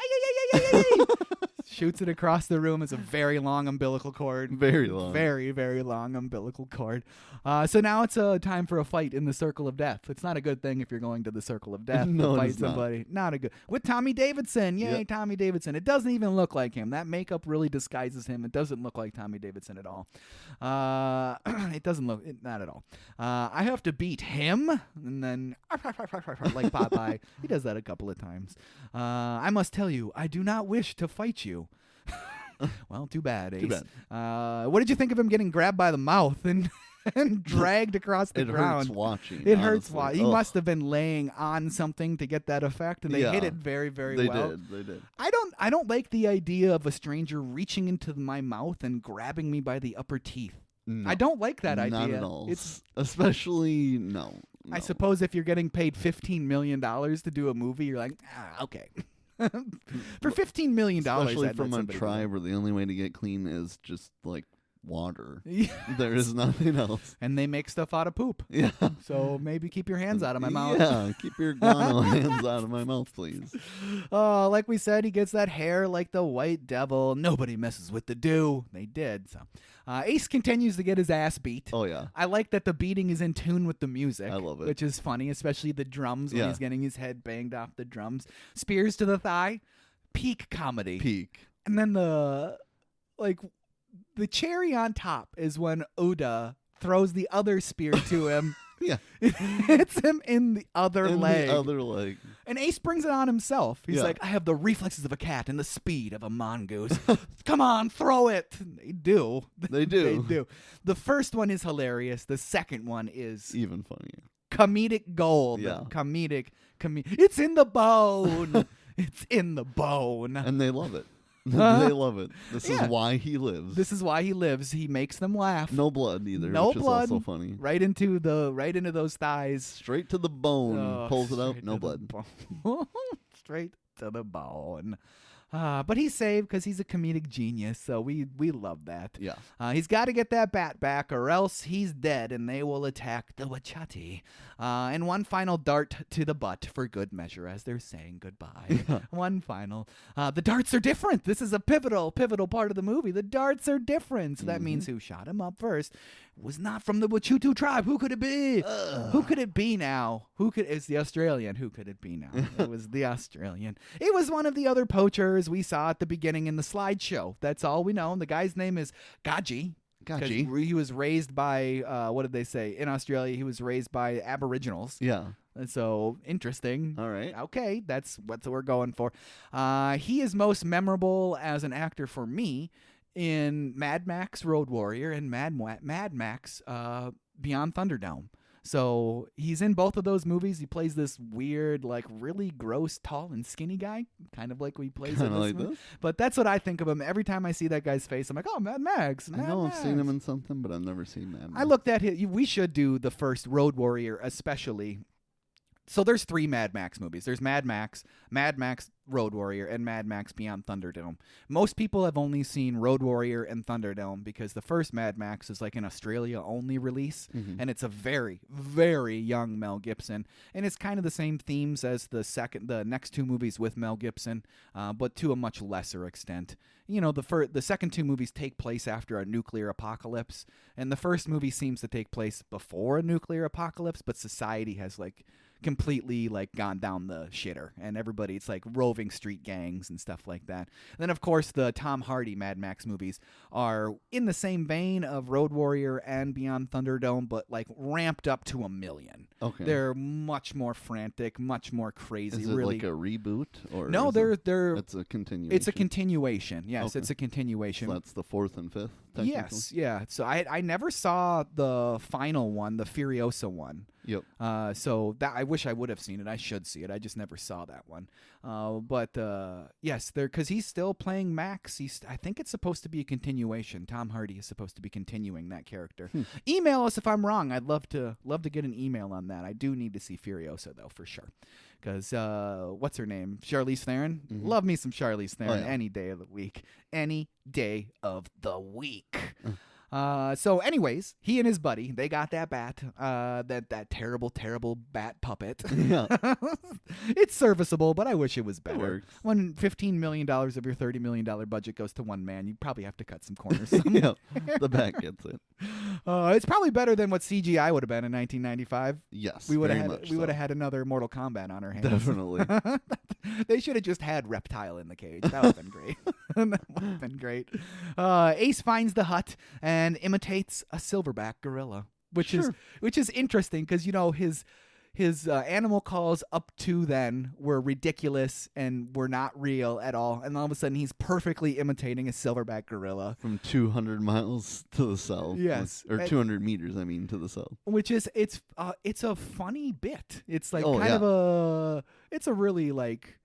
Shoots it across the room. It's a very long umbilical cord. Very long. Very, very long umbilical cord. So now it's time for a fight in the Circle of Death. It's not a good thing if you're going to the Circle of Death to fight somebody. Not a good. With Tommy Davidson. Yay, Tommy Davidson. It doesn't even look like him. That makeup really disguises him. It doesn't look like Tommy Davidson at all. It doesn't look, not at all. I have to beat him. And then, like Popeye. He does that a couple of times. I must tell you, I do not wish to fight you. Well, too bad, Ace. Too bad. What did you think of him getting grabbed by the mouth and and dragged across the ground. It hurts watching. It hurts watching. He must have been laying on something to get that effect, and they hit it very, very well. They did. I don't like the idea of a stranger reaching into my mouth and grabbing me by the upper teeth. No, I don't like that idea. Not at all. Especially, no. I suppose if you're getting paid $15 million to do a movie, you're like, okay. For $15 million, especially from a tribe where the only way to get clean is just like water. Yes. There is nothing else. And they make stuff out of poop. Yeah. So maybe keep your hands out of my mouth. Yeah, keep your guano hands out of my mouth, please. Oh, like we said, he gets that hair like the white devil. Nobody messes with the dew. They did. So Ace continues to get his ass beat. Oh, yeah. I like that the beating is in tune with the music. I love it. Which is funny, especially the drums when he's getting his head banged off the drums. Spears to the thigh. Peak comedy. Peak. And then the cherry on top is when Uda throws the other spear to him. Yeah. It hits him in the other leg. The other leg. And Ace brings it on himself. He's like, I have the reflexes of a cat and the speed of a mongoose. Come on, throw it. They do. They do. The first one is hilarious. The second one is even funnier. Comedic gold. Yeah. Comedic. It's in the bone. It's in the bone. And they love it. They love it. This is why he lives. This is why he lives. He makes them laugh. No blood either. No which blood. Is also funny. Right into those thighs. Straight to the bone. Pulls it out. No blood. Straight to the bone. But he's saved because he's a comedic genius, so we love that. Yeah. He's got to get that bat back, or else he's dead, and they will attack the Wachati. And one final dart to the butt for good measure, as they're saying goodbye. Yeah. One final. The darts are different. This is a pivotal part of the movie. The darts are different. So that means who shot him up first was not from the Wachutu tribe. Who could it be? Who could it be now? It's the Australian. Who could it be now? It was the Australian. It was one of the other poachers we saw at the beginning in the slideshow. That's all we know. The guy's name is Gaji. He was raised by, what did they say? In Australia, he was raised by Aboriginals. Yeah. And so, interesting. All right. Okay, that's what we're going for. He is most memorable as an actor for me in Mad Max Road Warrior and Mad Max Beyond Thunderdome. So he's in both of those movies. He plays this weird, like really gross, tall and skinny guy, kind of like he plays in this movie. But that's what I think of him. Every time I see that guy's face, I'm like, oh, Mad Max. I know I've seen him in something, but I've never seen Mad Max. I looked at him. We should do the first Road Warrior, especially. So there's 3 Mad Max movies. There's Mad Max Road Warrior, and Mad Max Beyond Thunderdome. Most people have only seen Road Warrior and Thunderdome because the first Mad Max is like an Australia-only release, and it's a very, very young Mel Gibson. And it's kind of the same themes as the next 2 movies with Mel Gibson, but to a much lesser extent. You know, the second 2 movies take place after a nuclear apocalypse, and the first movie seems to take place before a nuclear apocalypse, but society has completely gone down the shitter, and it's like roving street gangs and stuff like that. And then of course the Tom Hardy Mad Max movies are in the same vein of Road Warrior and Beyond Thunderdome, but ramped up to 1,000,000. Okay. They're much more frantic, much more crazy. Is it really like a reboot, or no? It's a continuation. It's a continuation. Yes, okay. It's a continuation. So that's the 4th and 5th. Yes, yeah. So I never saw the final one, the Furiosa one. Yep. So that I wish I would have seen it. I should see it. I just never saw that one. But yes, because he's still playing Max. I think it's supposed to be a continuation. Tom Hardy is supposed to be continuing that character. Email us if I'm wrong. I'd love to get an email on that. I do need to see Furiosa though, for sure. Because what's her name? Charlize Theron. Love me some Charlize Theron any day of the week. Any day of the week. So anyways, he and his buddy, they got that bat, that terrible, terrible bat puppet. Yeah. It's serviceable, but I wish it was better. It works. When $15 million of your $30 million budget goes to one man, you probably have to cut some corners. Yeah, the bat gets it. It's probably better than what CGI would have been in 1995. Yes, we would have had another Mortal Kombat on our hands. Definitely. They should have just had Reptile in the cage. That would have been great. That would have been great. Ace finds the hut and imitates a silverback gorilla, which is interesting because his animal calls up to then were ridiculous and were not real at all. And all of a sudden, he's perfectly imitating a silverback gorilla. From 200 miles to the south. Yes. Or 200 meters, I mean, to the south. Which is, it's a funny bit. It's like it's a really like...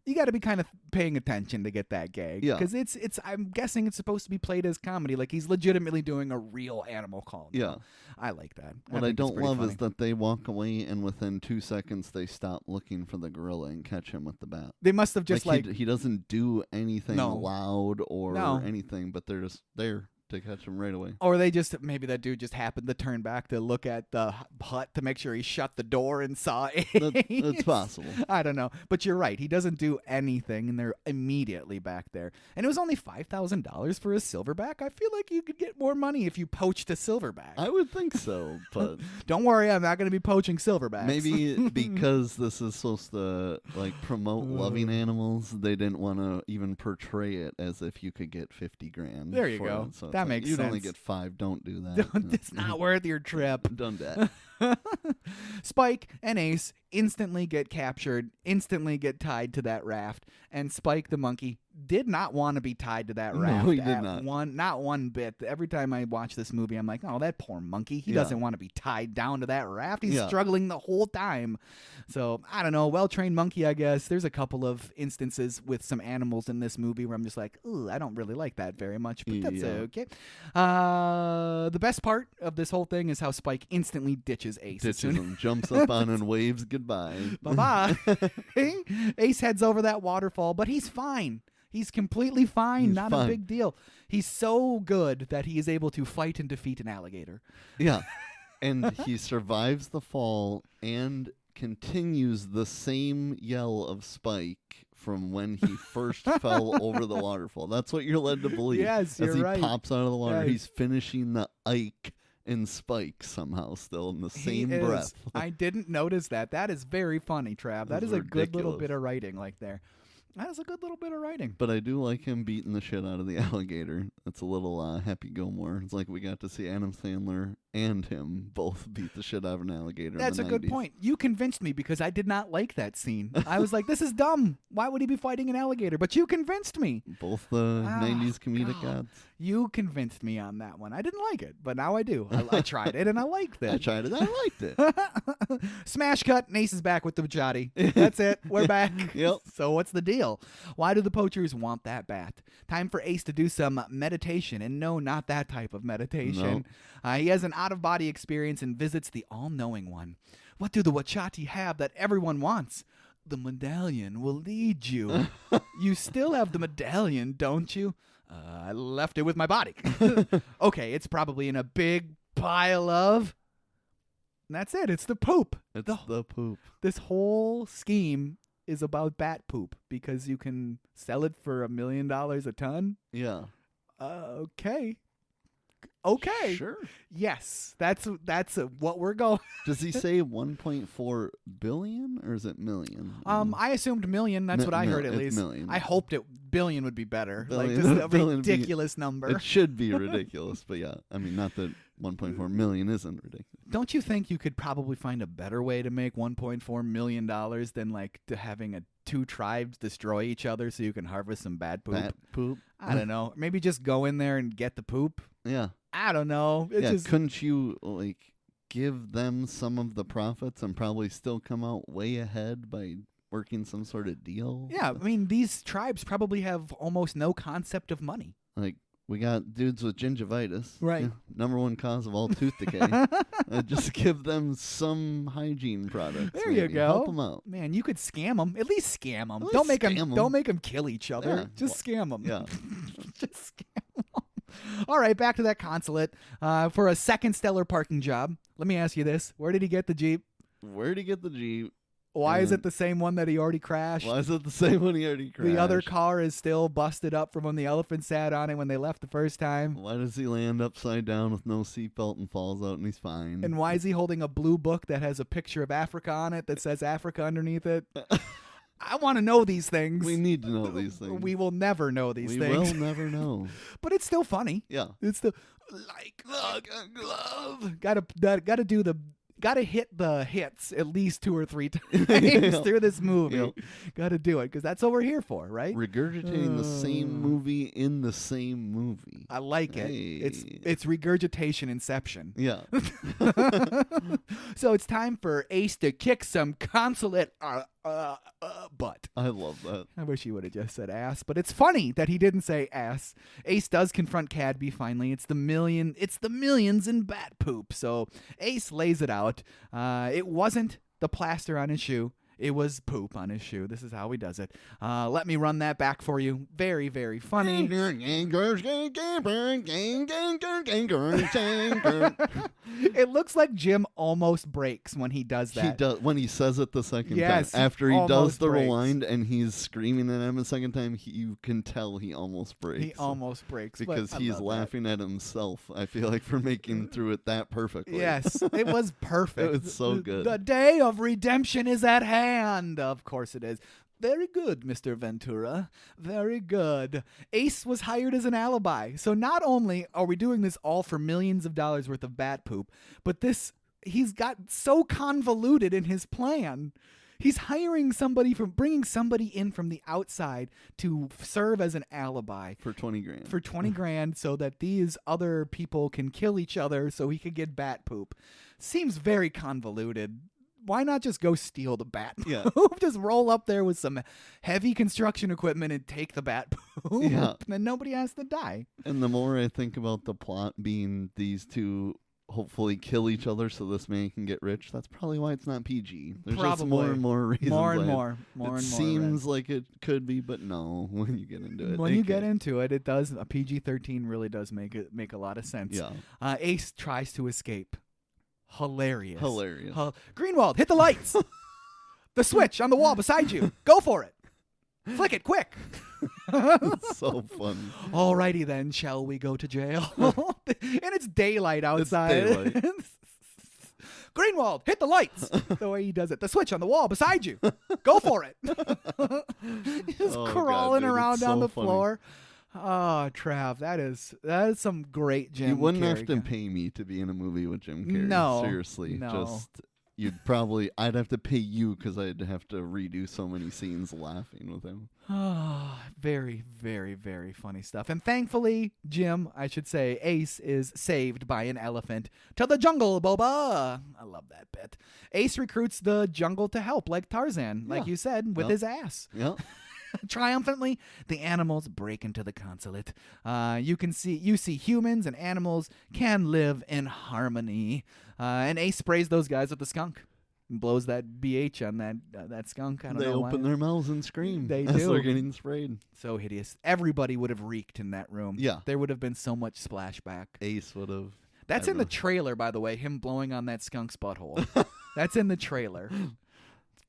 You got to be kind of paying attention to get that gag. Yeah. Because it's I'm guessing it's supposed to be played as comedy. Like he's legitimately doing a real animal call. Yeah. I like that. What I don't love is that they walk away and within 2 seconds they stop looking for the gorilla and catch him with the bat. They must have just he doesn't do anything loud or anything, but they're just there to catch him right away. Or maybe that dude just happened to turn back to look at the hut to make sure he shut the door and saw Ace. That's possible. I don't know. But you're right. He doesn't do anything, and they're immediately back there. And it was only $5,000 for a silverback. I feel like you could get more money if you poached a silverback. I would think so, but... Don't worry, I'm not going to be poaching silverbacks. Maybe because this is supposed to like promote loving animals, they didn't want to even portray it as if you could get $50,000. There you go. It. So that makes sense. You'd only get 5. Don't do that. It's not worth your trip. Done that. Spike and Ace instantly get captured, instantly get tied to that raft, and Spike the monkey did not want to be tied to that raft. No, he did not. Not one bit. Every time I watch this movie, I'm like, oh, that poor monkey. He doesn't want to be tied down to that raft. He's struggling the whole time. So, I don't know. Well-trained monkey, I guess. There's a couple of instances with some animals in this movie where I'm just like, ooh, I don't really like that very much, but that's okay. The best part of this whole thing is how Spike instantly ditches Ace. Ditches him, jumps up on and waves goodbye. Bye-bye. Ace heads over that waterfall, but he's fine. He's completely fine. He's not a big deal. He's so good that he is able to fight and defeat an alligator. Yeah. And he survives the fall and continues the same yell of Spike from when he first fell over the waterfall. That's what you're led to believe. Yes, you're right. As he pops out of the water, Yes. he's finishing the Ike and Spike somehow still in the same breath. I didn't notice that. That is very funny, Trav. That is a good little bit of writing like there. That is a good little bit of writing. But I do like him beating the shit out of the alligator. It's a little Happy Gilmore. It's like we got to see Adam Sandler and him both beat the shit out of an alligator. That's in the a 90s. good point. You convinced me because I did not like that scene. I was like, this is dumb. Why would he be fighting an alligator? But you convinced me. Both the 90s comedic gods. You convinced me on that one. I didn't like it, but now I do. I tried it, and I liked it. I tried it. I liked it. Smash cut, and Ace is back with the Bujati. That's it. We're back. Yep. So what's the deal? Why do the poachers want that bat? Time for Ace to do some meditation, and no, not that type of meditation. No. He has an out-of-body experience and visits the all-knowing one. What do the Wachati have that everyone wants? The medallion will lead you. You still have the medallion, don't you? I left it with my body. Okay, it's probably in a big pile of... And that's it. It's the poop. It's the poop. This whole scheme is about bat poop because you can sell it for $1 million a ton. Yeah. Okay. Sure. Yes, that's what we're going. Does he say 1.4 billion or is it million? I assumed million. That's what I heard at least. Million. I hoped billion would be better. Billion. Like just a Billion ridiculous number. It should be ridiculous, but yeah. I mean, not that 1.4 million isn't ridiculous. Don't you think you could probably find a better way to make $1.4 million than like to having two tribes destroy each other so you can harvest some bad poop? Bat poop? I don't know. Maybe just go in there and get the poop. Yeah. I don't know. Couldn't you like give them some of the profits and probably still come out way ahead by working some sort of deal? Yeah, I mean, these tribes probably have almost no concept of money. Like, we got dudes with gingivitis. Right. Yeah, number one cause of all tooth decay. Just give them some hygiene products. There you go. Help them out. Man, you could scam them. At least scam them. At Don't least make scam 'em. Don't make them kill each other. Yeah. Just scam them. Yeah. Just scam them. All right, back to that consulate. For a second stellar parking job. Let me ask you this: where did he get the Jeep? Where'd he get the Jeep? Why is it the same one that he already crashed? Why is it the same one he already crashed? The other car is still busted up from when the elephant sat on it when they left the first time. Why does he land upside down with no seatbelt and falls out and he's fine? And why is he holding a blue book that has a picture of Africa on it that says Africa underneath it? I want to know these things. We need to know these things. We will never know these things. We will never know. But it's still funny. Yeah. It's still like a glove. Gotta do the Gotta hit the hits at least 2 or 3 times through this movie. Yep. Gotta do it, because that's what we're here for, right? Regurgitating the same movie in the same movie. I like it. It's regurgitation inception. Yeah. So it's time for Ace to kick some consulate butt. I love that. I wish he would have just said ass, but it's funny that he didn't say ass. Ace does confront Cadby finally. It's the millions in bat poop. So Ace lays it out. It wasn't the plaster on his shoe. It was poop on his shoe. This is how he does it. Let me run that back for you. Very, very funny. It looks like Jim almost breaks when he does that. He does when he says it the second Yes, time. After he does the breaks. rewind and he's screaming at him a second time, you can tell he almost breaks. He almost breaks. Because he's laughing at himself, I feel like, for making through it that perfectly. Yes, it was perfect. It was so good. The day of redemption is at hand. Of course it is. Very good, Mr. Ventura. Very good. Ace was hired as an alibi. So not only are we doing this all for millions of dollars worth of bat poop, but he's got so convoluted in his plan. He's hiring bringing somebody in from the outside to serve as an alibi. For 20 grand. For 20 grand so that these other people can kill each other so he could get bat poop. Seems very convoluted. Why not just go steal the bat poop? Yeah. Just roll up there with some heavy construction equipment and take the bat poop. Yeah. Then nobody has to die. And the more I think about the plot being these two hopefully kill each other so this man can get rich, that's probably why it's not PG. There's just more and more reasons. It seems like it could be, but no, when you get into it. When you get into it, it does. A PG-13 really does make a lot of sense. Yeah. Ace tries to escape. Hilarious. Greenwald, hit the lights. The switch on the wall beside you. Go for it. Flick it, quick. It's so fun. Alrighty then, shall we go to jail? And it's daylight outside. It's daylight. Greenwald, hit the lights. The way he does it. The switch on the wall beside you. Go for it. Just crawling around down the floor. Oh, Trav, that is some great Jim Carrey. You wouldn't have to pay me to be in a movie with Jim Carrey. No. Seriously. No. I'd have to pay you because I'd have to redo so many scenes laughing with him. Very, very, very funny stuff. And thankfully, Ace is saved by an elephant. To the jungle, Boba! I love that bit. Ace recruits the jungle to help, like Tarzan, like you said, with his ass. Yeah. Triumphantly, the animals break into the consulate. You see humans and animals can live in harmony. And Ace sprays those guys with the skunk. And blows that BH on that skunk. I don't know They open their mouths and scream. They as do. They're getting sprayed. So hideous. Everybody would have reeked in that room. Yeah. There would have been so much splashback. Ace would have. That's in the trailer, by the way, him blowing on that skunk's butthole. That's in the trailer.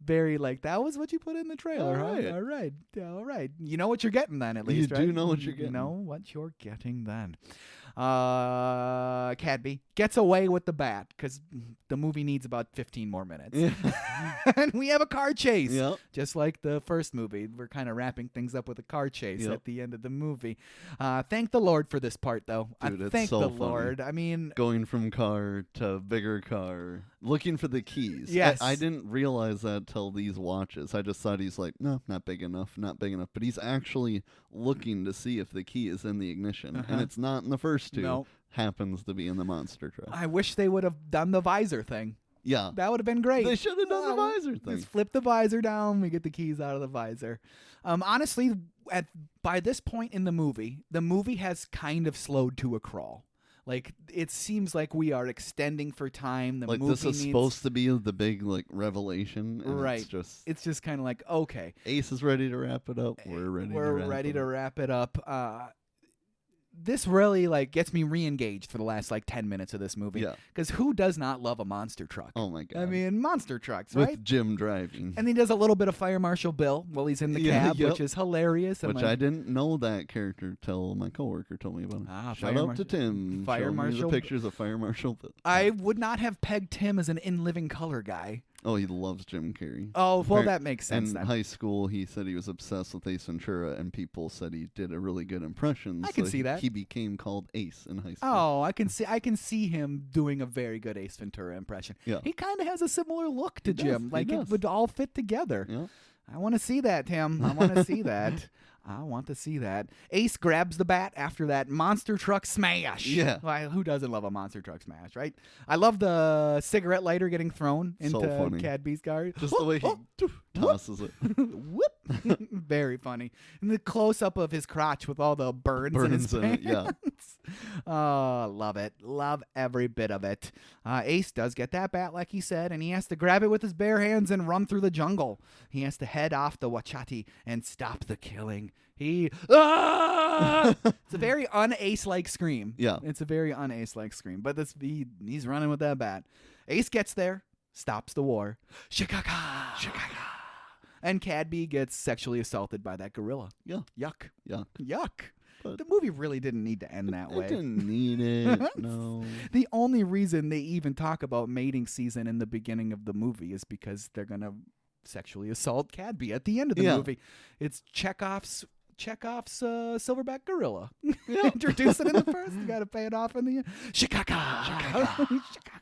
Very that was what you put in the trailer, huh? All right. You know what you're getting then, at least, right? You do know what you're getting. You know what you're getting then. Cadby gets away with the bat because the movie needs about 15 more minutes. Yeah. And we have a car chase. Yep. Just like the first movie. We're kind of wrapping things up with a car chase at the end of the movie. Thank the Lord for this part, though. Dude, it's thank so the funny. Lord. I mean, going from car to bigger car, looking for the keys. Yes. I didn't realize that till these watches. I just thought he's like, no, not big enough. But he's actually looking to see if the key is in the ignition. And it's not in the first two. No. Happens to be in the monster truck. I wish they would have done the visor thing. Yeah. That would have been great. They should have done the visor thing. Just flip the visor down. We get the keys out of the visor. Honestly, by this point in the movie has kind of slowed to a crawl. Like, it seems like we are extending for time. The movie this is supposed to be the big revelation. And right. It's just kind of like, okay. Ace is ready to wrap it up. We're ready to wrap it up. This really gets me re-engaged for the last 10 minutes of this movie. Yeah. Because who does not love a monster truck? Oh my God. I mean, monster trucks, with right? Jim driving. And he does a little bit of Fire Marshal Bill while he's in the cab, which is hilarious. Which I didn't know that character till my coworker told me about it. Shout out to Tim. Fire Showed Marshal. me the pictures of Fire Marshal Bill. I would not have pegged Tim as an in living color guy. Oh, he loves Jim Carrey. Oh, well, that makes sense In then. high school, he said he was obsessed with Ace Ventura, and people said he did a really good impression. I can see that. He became called Ace in high school. Oh, I can see him doing a very good Ace Ventura impression. Yeah. He kind of has a similar look to He does, Jim. he Like it does. would all fit together. Yeah. I want to see that, Tim. I want to see that. I want to see that. Ace grabs the bat after that monster truck smash. Yeah. Why, who doesn't love a monster truck smash, right? I love the cigarette lighter getting thrown into funny. Cadby's car. Just the way he tosses it. Whoop. Very funny. And the close-up of his crotch with all the burns in his Burns in it, yeah. pants. Oh, love it. Love every bit of it. Ace does get that bat, like he said, and he has to grab it with his bare hands and run through the jungle. He has to head off the Wachati and stop the killing. It's a very un-Ace-like scream. Yeah. It's a very un-Ace-like scream. But he's running with that bat. Ace gets there, stops the war. Shikaka! Shikaka! And Cadby gets sexually assaulted by that gorilla. Yeah. Yuck. Yeah. Yuck. But The movie really didn't need to end that way. It didn't need it. No. The only reason they even talk about mating season in the beginning of the movie is because they're going to sexually assault Cadby at the end of the movie. It's Chekhov's silverback gorilla. Yeah. Introduce it in the first. You got to pay it off in the end. Shikaka. Shikaka.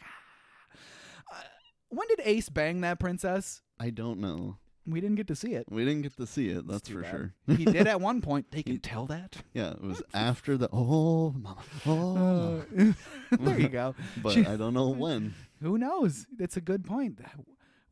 When did Ace bang that princess? I don't know. We didn't get to see it. We didn't get to see it, that's Too for bad. sure. He did at one point. They can tell that. Yeah, it was after the mama. Oh, mama. There you go. But I don't know when. Who knows? That's a good point.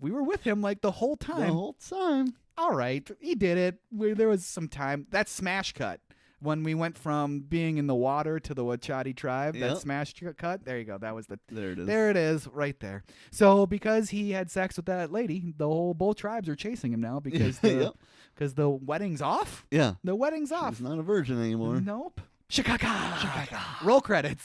We were with him like the whole time. The whole time. All right, he did it. There was some time. That smash cut when we went from being in the water to the Wachati tribe. That Yep. smash cut. There you go. That was the. There it is. There it is, right there. So because he had sex with that lady, both tribes are chasing him now because Yep. the wedding's off. Yeah. The wedding's off. He's not a virgin anymore. Nope. Shikaka. Roll credits.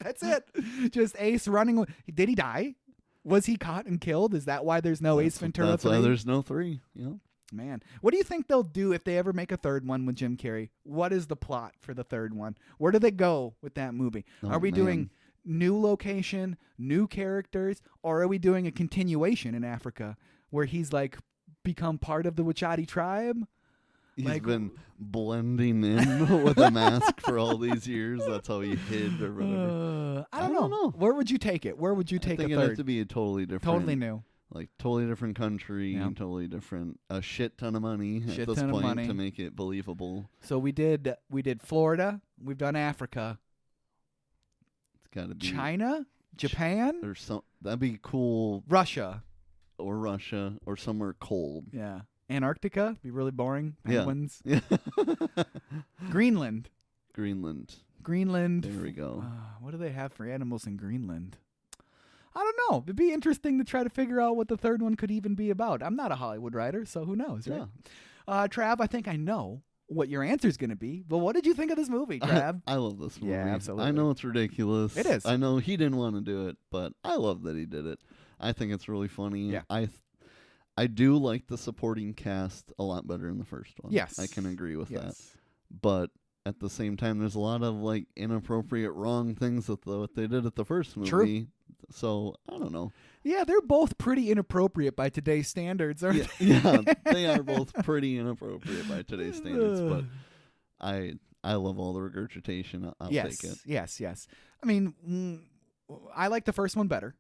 That's it. Just Ace running. Did he die? Was he caught and killed? Is that why there's no Ace Ventura That's 3? why there's no 3. You know? Man, what do you think they'll do if they ever make a third one with Jim Carrey? What is the plot for the third one? Where do they go with that movie? Oh, Are we man. doing new location, new characters, or are we doing a continuation in Africa where he's like become part of the Wachati tribe? He's Like- been blending in with a mask for all these years. That's how he hid or whatever. I don't know. Where would you take it? Where would you I take think a it'd have third? to be a totally different. Totally new. Like, totally different country, Yeah. totally different. A shit ton of money Shit at this ton of point money. to make it believable. So we did Florida. We've done Africa, It's got to be China, Japan, or some. That'd be cool. Russia. Or Russia or somewhere cold. Yeah. Antarctica. Be really boring. Yeah. Penguins. Yeah. Greenland. Greenland. Greenland. There we go. What do they have for animals in Greenland? I don't know. It'd be interesting to try to figure out what the third one could even be about. I'm not a Hollywood writer, so who knows, right? Trav, I think I know what your answer is going to be, but what did you think of this movie, Trav? I love this movie. Yeah, absolutely. I know it's ridiculous. It is. I know he didn't want to do it, but I love that he did it. I think it's really funny. Yeah. I do like the supporting cast a lot better in the first one. Yes. I can agree with that. Yes. But at the same time, there's a lot of like inappropriate, wrong things with what they did at the first movie. True. So I don't know. Yeah, they're both pretty inappropriate by today's standards, aren't they? Yeah, they are both pretty inappropriate by today's standards. But I love all the regurgitation. I'll yes, take it. yes. I mean, I like the first one better,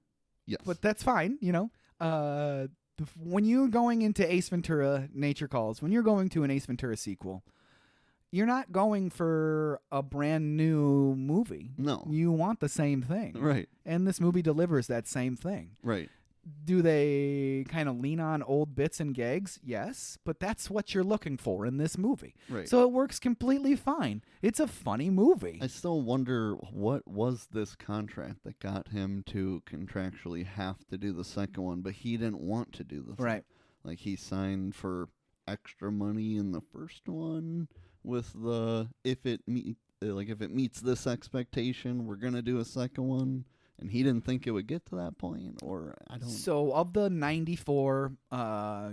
Yes. but that's fine. You know, when you're going into Ace Ventura: Nature Calls, when you're going to an Ace Ventura sequel, you're not going for a brand new movie. No. You want the same thing. Right. And this movie delivers that same thing. Right. Do they kind of lean on old bits and gags? Yes, but that's what you're looking for in this movie. Right. So it works completely fine. It's a funny movie. I still wonder what was this contract that got him to contractually have to do the second one, but he didn't want to do the Right. Like he signed for extra money in the first one with the if it meets this expectation, we're gonna do a second one. And he didn't think it would get to that point, or I don't. So of the 94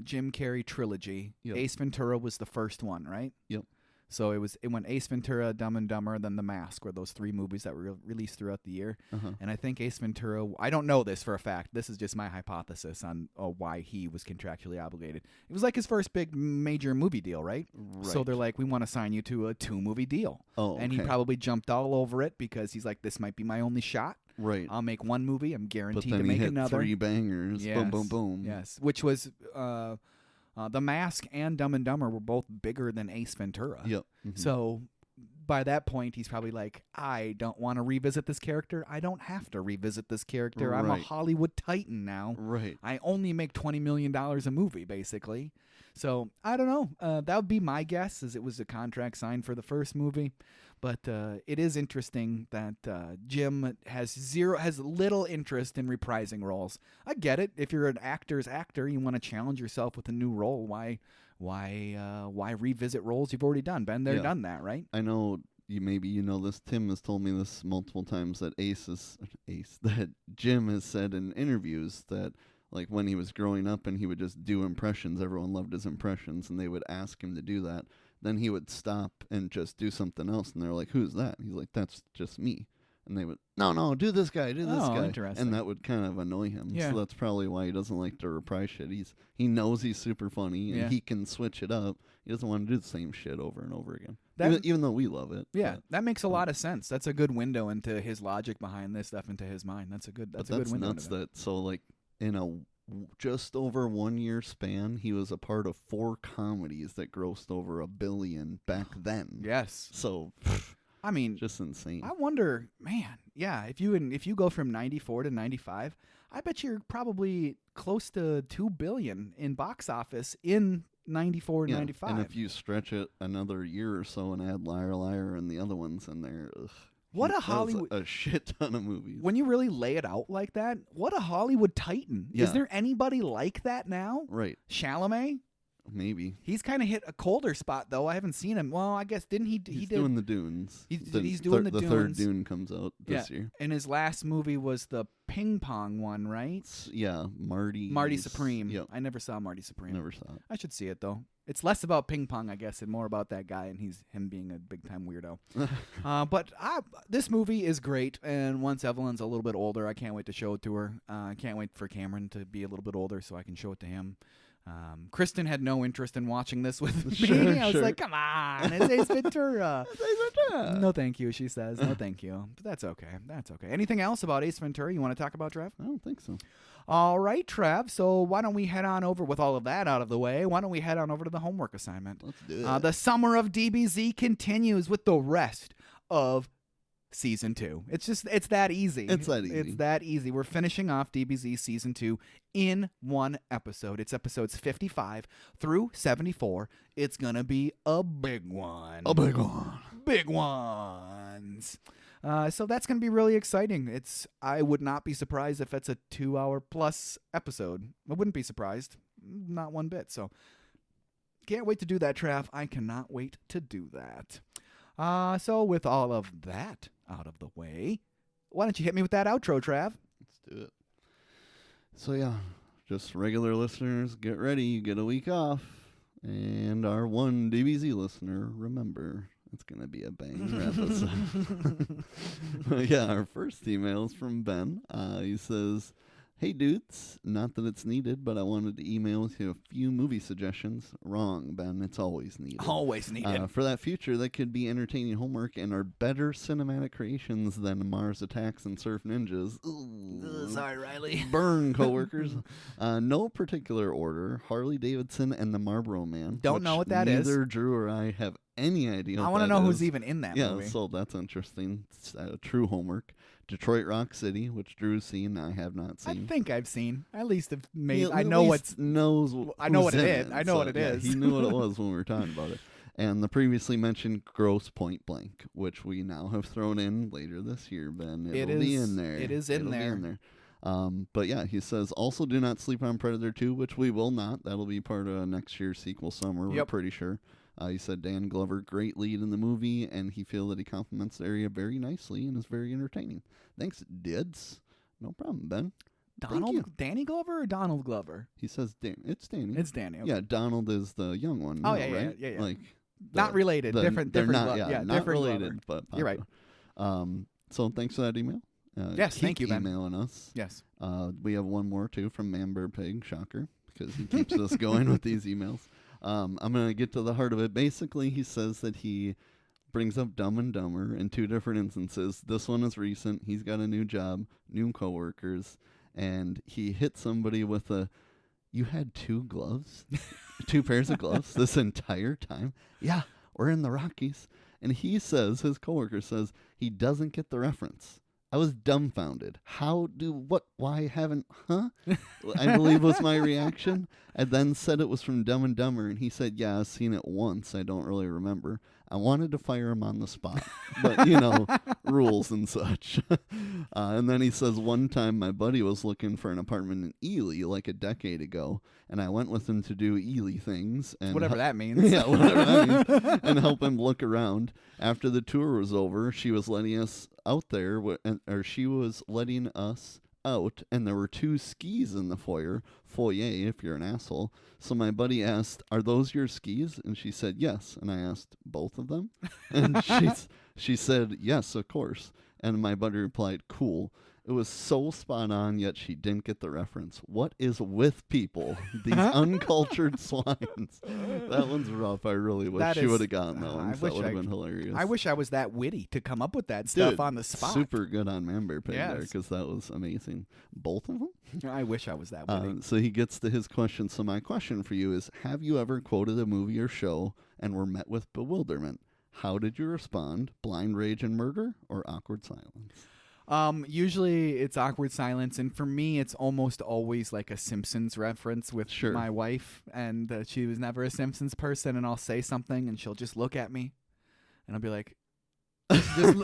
Jim Carrey trilogy, Yep. Ace Ventura was the first one, right? Yep. So it went Ace Ventura, Dumb and Dumber, then The Mask were those 3 movies that were released throughout the year. And I think Ace Ventura, I don't know this for a fact. This is just my hypothesis on why he was contractually obligated. It was like his first big major movie deal, right? So they're like, we want to sign you to a 2-movie deal. Oh, okay. And he probably jumped all over it because he's like, this might be my only shot. Right. I'll make 1 movie. I'm guaranteed but then to make he hit another. 3 bangers. Yes. Boom, boom, boom. Yes. Which was The Mask and Dumb and Dumber were both bigger than Ace Ventura. Yep. So by that point, he's probably like, I don't want to revisit this character. I don't have to revisit this character. I'm a Right. Hollywood titan now. Right. I only make $20 million a movie, basically. So I don't know. That would be my guess, as it was a contract signed for the first movie. But it is interesting that Jim has little interest in reprising roles. I get it. If you're an actor's actor, you want to challenge yourself with a new role. Why revisit roles you've already done? Been there, done that, right? I know you know this. Tim has told me this multiple times that that Jim has said in interviews that, like, when he was growing up and he would just do impressions, everyone loved his impressions, and they would ask him to do that. Then he would stop and just do something else, and they're like, "Who's that?" He's like, "That's just me." And they would, "No, do this guy, do this guy." Interesting. And that would kind of annoy him. Yeah. So that's probably why he doesn't like to reprise shit. He knows he's super funny, and he can switch it up. He doesn't want to do the same shit over and over again. Even though we love it. Yeah, that makes a lot of sense. That's a good window into his logic behind this stuff, into his mind. That's a good window. Nuts so like in a just over 1 year span, he was a part of 4 comedies that grossed over $1 billion back then. Yes. So, I mean, just insane. I wonder, man. Yeah, if you go from 94 to 95, I bet you're probably close to $2 billion in box office in 94 and 95. And if you stretch it another year or so and add Liar Liar and the other ones in there, what a Hollywood... a shit ton of movies. When you really lay it out like that, what a Hollywood titan. Yeah. Is there anybody like that now? Right. Chalamet? Maybe. He's kind of hit a colder spot, though. I haven't seen him. Well, I guess, didn't he? He's doing the Dunes. He's doing the Dunes. The third Dune comes out this year. And his last movie was the ping pong one, right? Yeah, Marty Supreme. Yep. I never saw Marty Supreme. Never saw it. I should see it, though. It's less about ping pong, I guess, and more about that guy and him being a big-time weirdo. But this movie is great, and once Evelyn's a little bit older, I can't wait to show it to her. I can't wait for Cameron to be a little bit older so I can show it to him. Kristen had no interest in watching this with me. Sure, I was like, come on, it's Ace Ventura. It's Ace Ventura. No, thank you, she says. No, thank you. But that's okay. That's okay. Anything else about Ace Ventura you want to talk about, Trev? I don't think so. All right, Trev. So why don't we head on over, with all of that out of the way, why don't we head on over to the homework assignment? Let's do it. The Summer of DBZ continues with the rest of Season 2. It's that easy. It's that easy. It's that easy. We're finishing off DBZ Season 2 in one episode. It's episodes 55 through 74. It's going to be a big one. A big one. Big ones. So that's going to be really exciting. I would not be surprised if it's a 2-hour plus episode. I wouldn't be surprised. Not one bit. So can't wait to do that, Trav. I cannot wait to do that. So with all of that out of the way, why don't you hit me with that outro, Trav? Let's do it. So yeah, just regular listeners, get ready. You get a week off. And our one DBZ listener, remember, it's going to be a banger episode. Yeah, our first email is from Ben. He says, "Hey dudes, not that it's needed, but I wanted to email with you a few movie suggestions." Wrong, Ben, it's always needed. Always needed. For that future that could be entertaining homework and are better cinematic creations than Mars Attacks and Surf Ninjas. Ooh. Sorry, Riley. Burn, coworkers. No particular order. Harley Davidson and the Marlboro Man. Don't know what that is. Neither Drew or I have any idea. I want to know who's even in that movie. Yeah, so that's interesting. It's, true homework. Detroit Rock City, which Drew's seen, I have not seen. I think I've seen. I at least have made. I know what it is. I know what it is. He knew what it was when we were talking about it. And the previously mentioned Gross Point Blank, which we now have thrown in later this year, Ben. It'll be in there. It is in there. But yeah, he says, also do not sleep on Predator 2, which we will not. That'll be part of next year's sequel summer, we're pretty sure. He said Dan Glover, great lead in the movie, and he feels that he complements the area very nicely and is very entertaining. Thanks, Dids. No problem, Ben. Danny Glover or Donald Glover? He says, it's Danny. It's Danny. Okay. Yeah, Donald is the young one. Oh, now, right? Yeah. Like, not related. Different. They're not, yeah, not different related, lover. but You're right. So thanks for that email. Yes, keep thank you, Ben. emailing us. Yes. We have one more too from Manbear Pig, shocker, because he keeps us going with these emails. I'm gonna get to the heart of it. Basically, he says that he brings up Dumb and Dumber in two different instances. This one is recent. He's got a new job, new coworkers, and he hit somebody with a, "You had two gloves, two pairs of gloves this entire time?" "Yeah, we're in the Rockies." And he says, his coworker says, he doesn't get the reference. "I was dumbfounded. Why haven't, huh?" I believe was my reaction. I then said it was from Dumb and Dumber, and he said, "Yeah, I've seen it once. I don't really remember." I wanted to fire him on the spot, but, rules and such. And then he says, "One time my buddy was looking for an apartment in Ely like a decade ago, and I went with him to do Ely things." And whatever that means. Yeah, whatever that means. And help him look around. After the tour was over, she was letting us out there, she was letting us out, and there were two skis in the foyer, if you're an asshole. So my buddy asked, "Are those your skis?" And she said, "Yes." And I asked, "Both of them?" And she said, "Yes, of course." And my buddy replied, "Cool." It was so spot on, yet she didn't get the reference. What is with people? These uncultured swines. That one's rough. I really wish she would have gotten that one. That would have been hilarious. I wish I was that witty to come up with that stuff on the spot. Super good on Manbear Pig there, because that was amazing. Both of them? I wish I was that witty. So he gets to his question. So my question for you is, have you ever quoted a movie or show and were met with bewilderment? How did you respond? Blind rage and murder or awkward silence? Usually it's awkward silence, and for me it's almost always like a Simpsons reference with my wife, and she was never a Simpsons person, and I'll say something and she'll just look at me and I'll be like,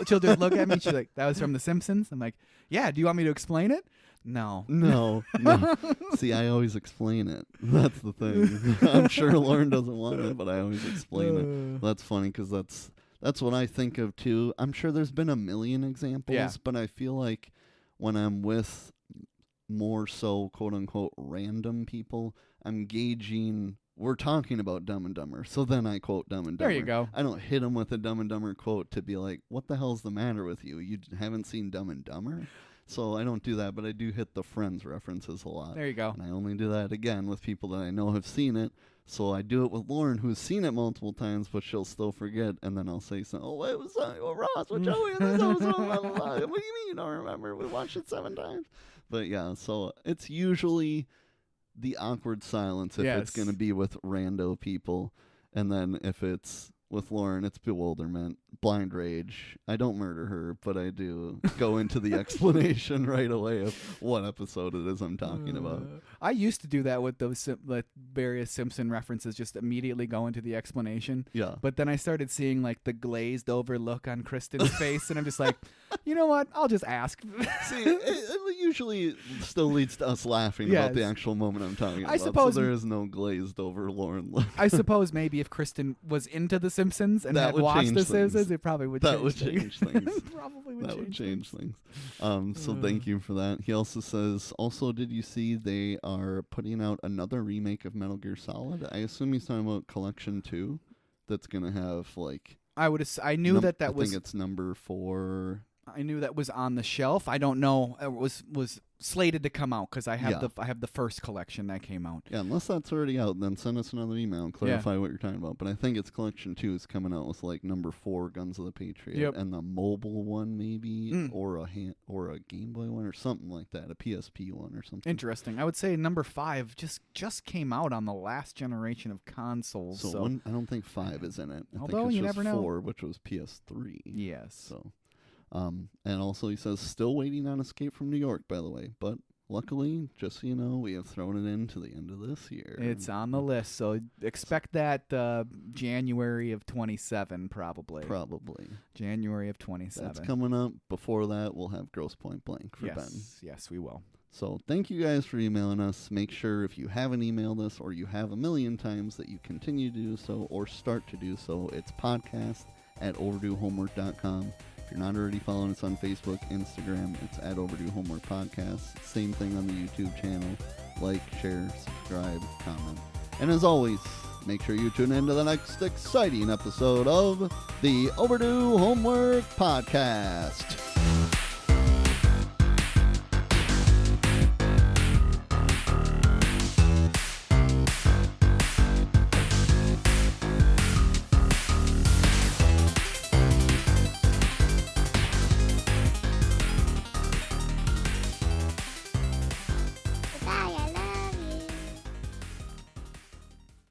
she'll just look at me, she's like, "That was from The Simpsons?" I'm like, "Yeah, do you want me to explain it?" No. See, I always explain it. That's the thing. I'm sure Lauren doesn't want it, but I always explain it. That's funny, because that's what I think of too. I'm sure there's been a million examples, but I feel like when I'm with more so quote unquote random people, I'm gauging, we're talking about Dumb and Dumber, so then I quote Dumb and Dumber. There you go. I don't hit them with a Dumb and Dumber quote to be like, "What the hell's the matter with you? You haven't seen Dumb and Dumber?" So I don't do that, but I do hit the Friends references a lot. There you go. And I only do that, again, with people that I know have seen it. So I do it with Lauren, who's seen it multiple times, but she'll still forget. And then I'll say something, "Oh, it was Ross, what Joey, this episode, blah, blah, blah." "What do you mean you don't remember? We watched it 7 times. But yeah, so it's usually the awkward silence if it's going to be with rando people. And then if it's with Lauren, it's bewilderment, blind rage. I don't murder her, but I do go into the explanation right away of what episode it is I'm talking about. I used to do that with those various Simpson references, just immediately go into the explanation. Yeah. But then I started seeing like the glazed over look on Kristen's face, and I'm just like, you know what? I'll just ask. See, it usually still leads to us laughing about the actual moment I'm talking about. I suppose so there is no glazed over Lauren look. I suppose maybe if Kristen was into The Simpsons and had watched The Simpsons, it probably would change things. Probably would change things. So thank you for that. He also says, also, did you see they are putting out another remake of Metal Gear Solid? I assume he's talking about Collection 2. That's going to have like... I knew that was... I think it's number 4... I knew that was on the shelf. I don't know. It was slated to come out because I have the first collection that came out. Yeah, unless that's already out, then send us another email and clarify what you're talking about. But I think it's Collection 2 is coming out with like number 4, Guns of the Patriot, and the mobile one maybe, or a Game Boy one or something like that, a PSP one or something. Interesting. I would say number 5 just came out on the last generation of consoles. So I don't think 5 is in it. Although I think it's you just never know. 4, which was PS3. Yes. So. And also he says, still waiting on Escape from New York, by the way. But luckily, just so you know, we have thrown it in to the end of this year. It's on the list, so expect that January of 27, probably. January of 27. That's coming up. Before that, we'll have Grosse Point Blank for Ben. Yes, we will. So thank you guys for emailing us. Make sure if you haven't emailed us or you have a million times that you continue to do so or start to do so. It's podcast@overduehomework.com. If you're not already following us on Facebook, Instagram, it's @Overdue Homework Podcast. Same thing on the YouTube channel. Like, share, subscribe, comment. And as always, make sure you tune in to the next exciting episode of the Overdue Homework Podcast.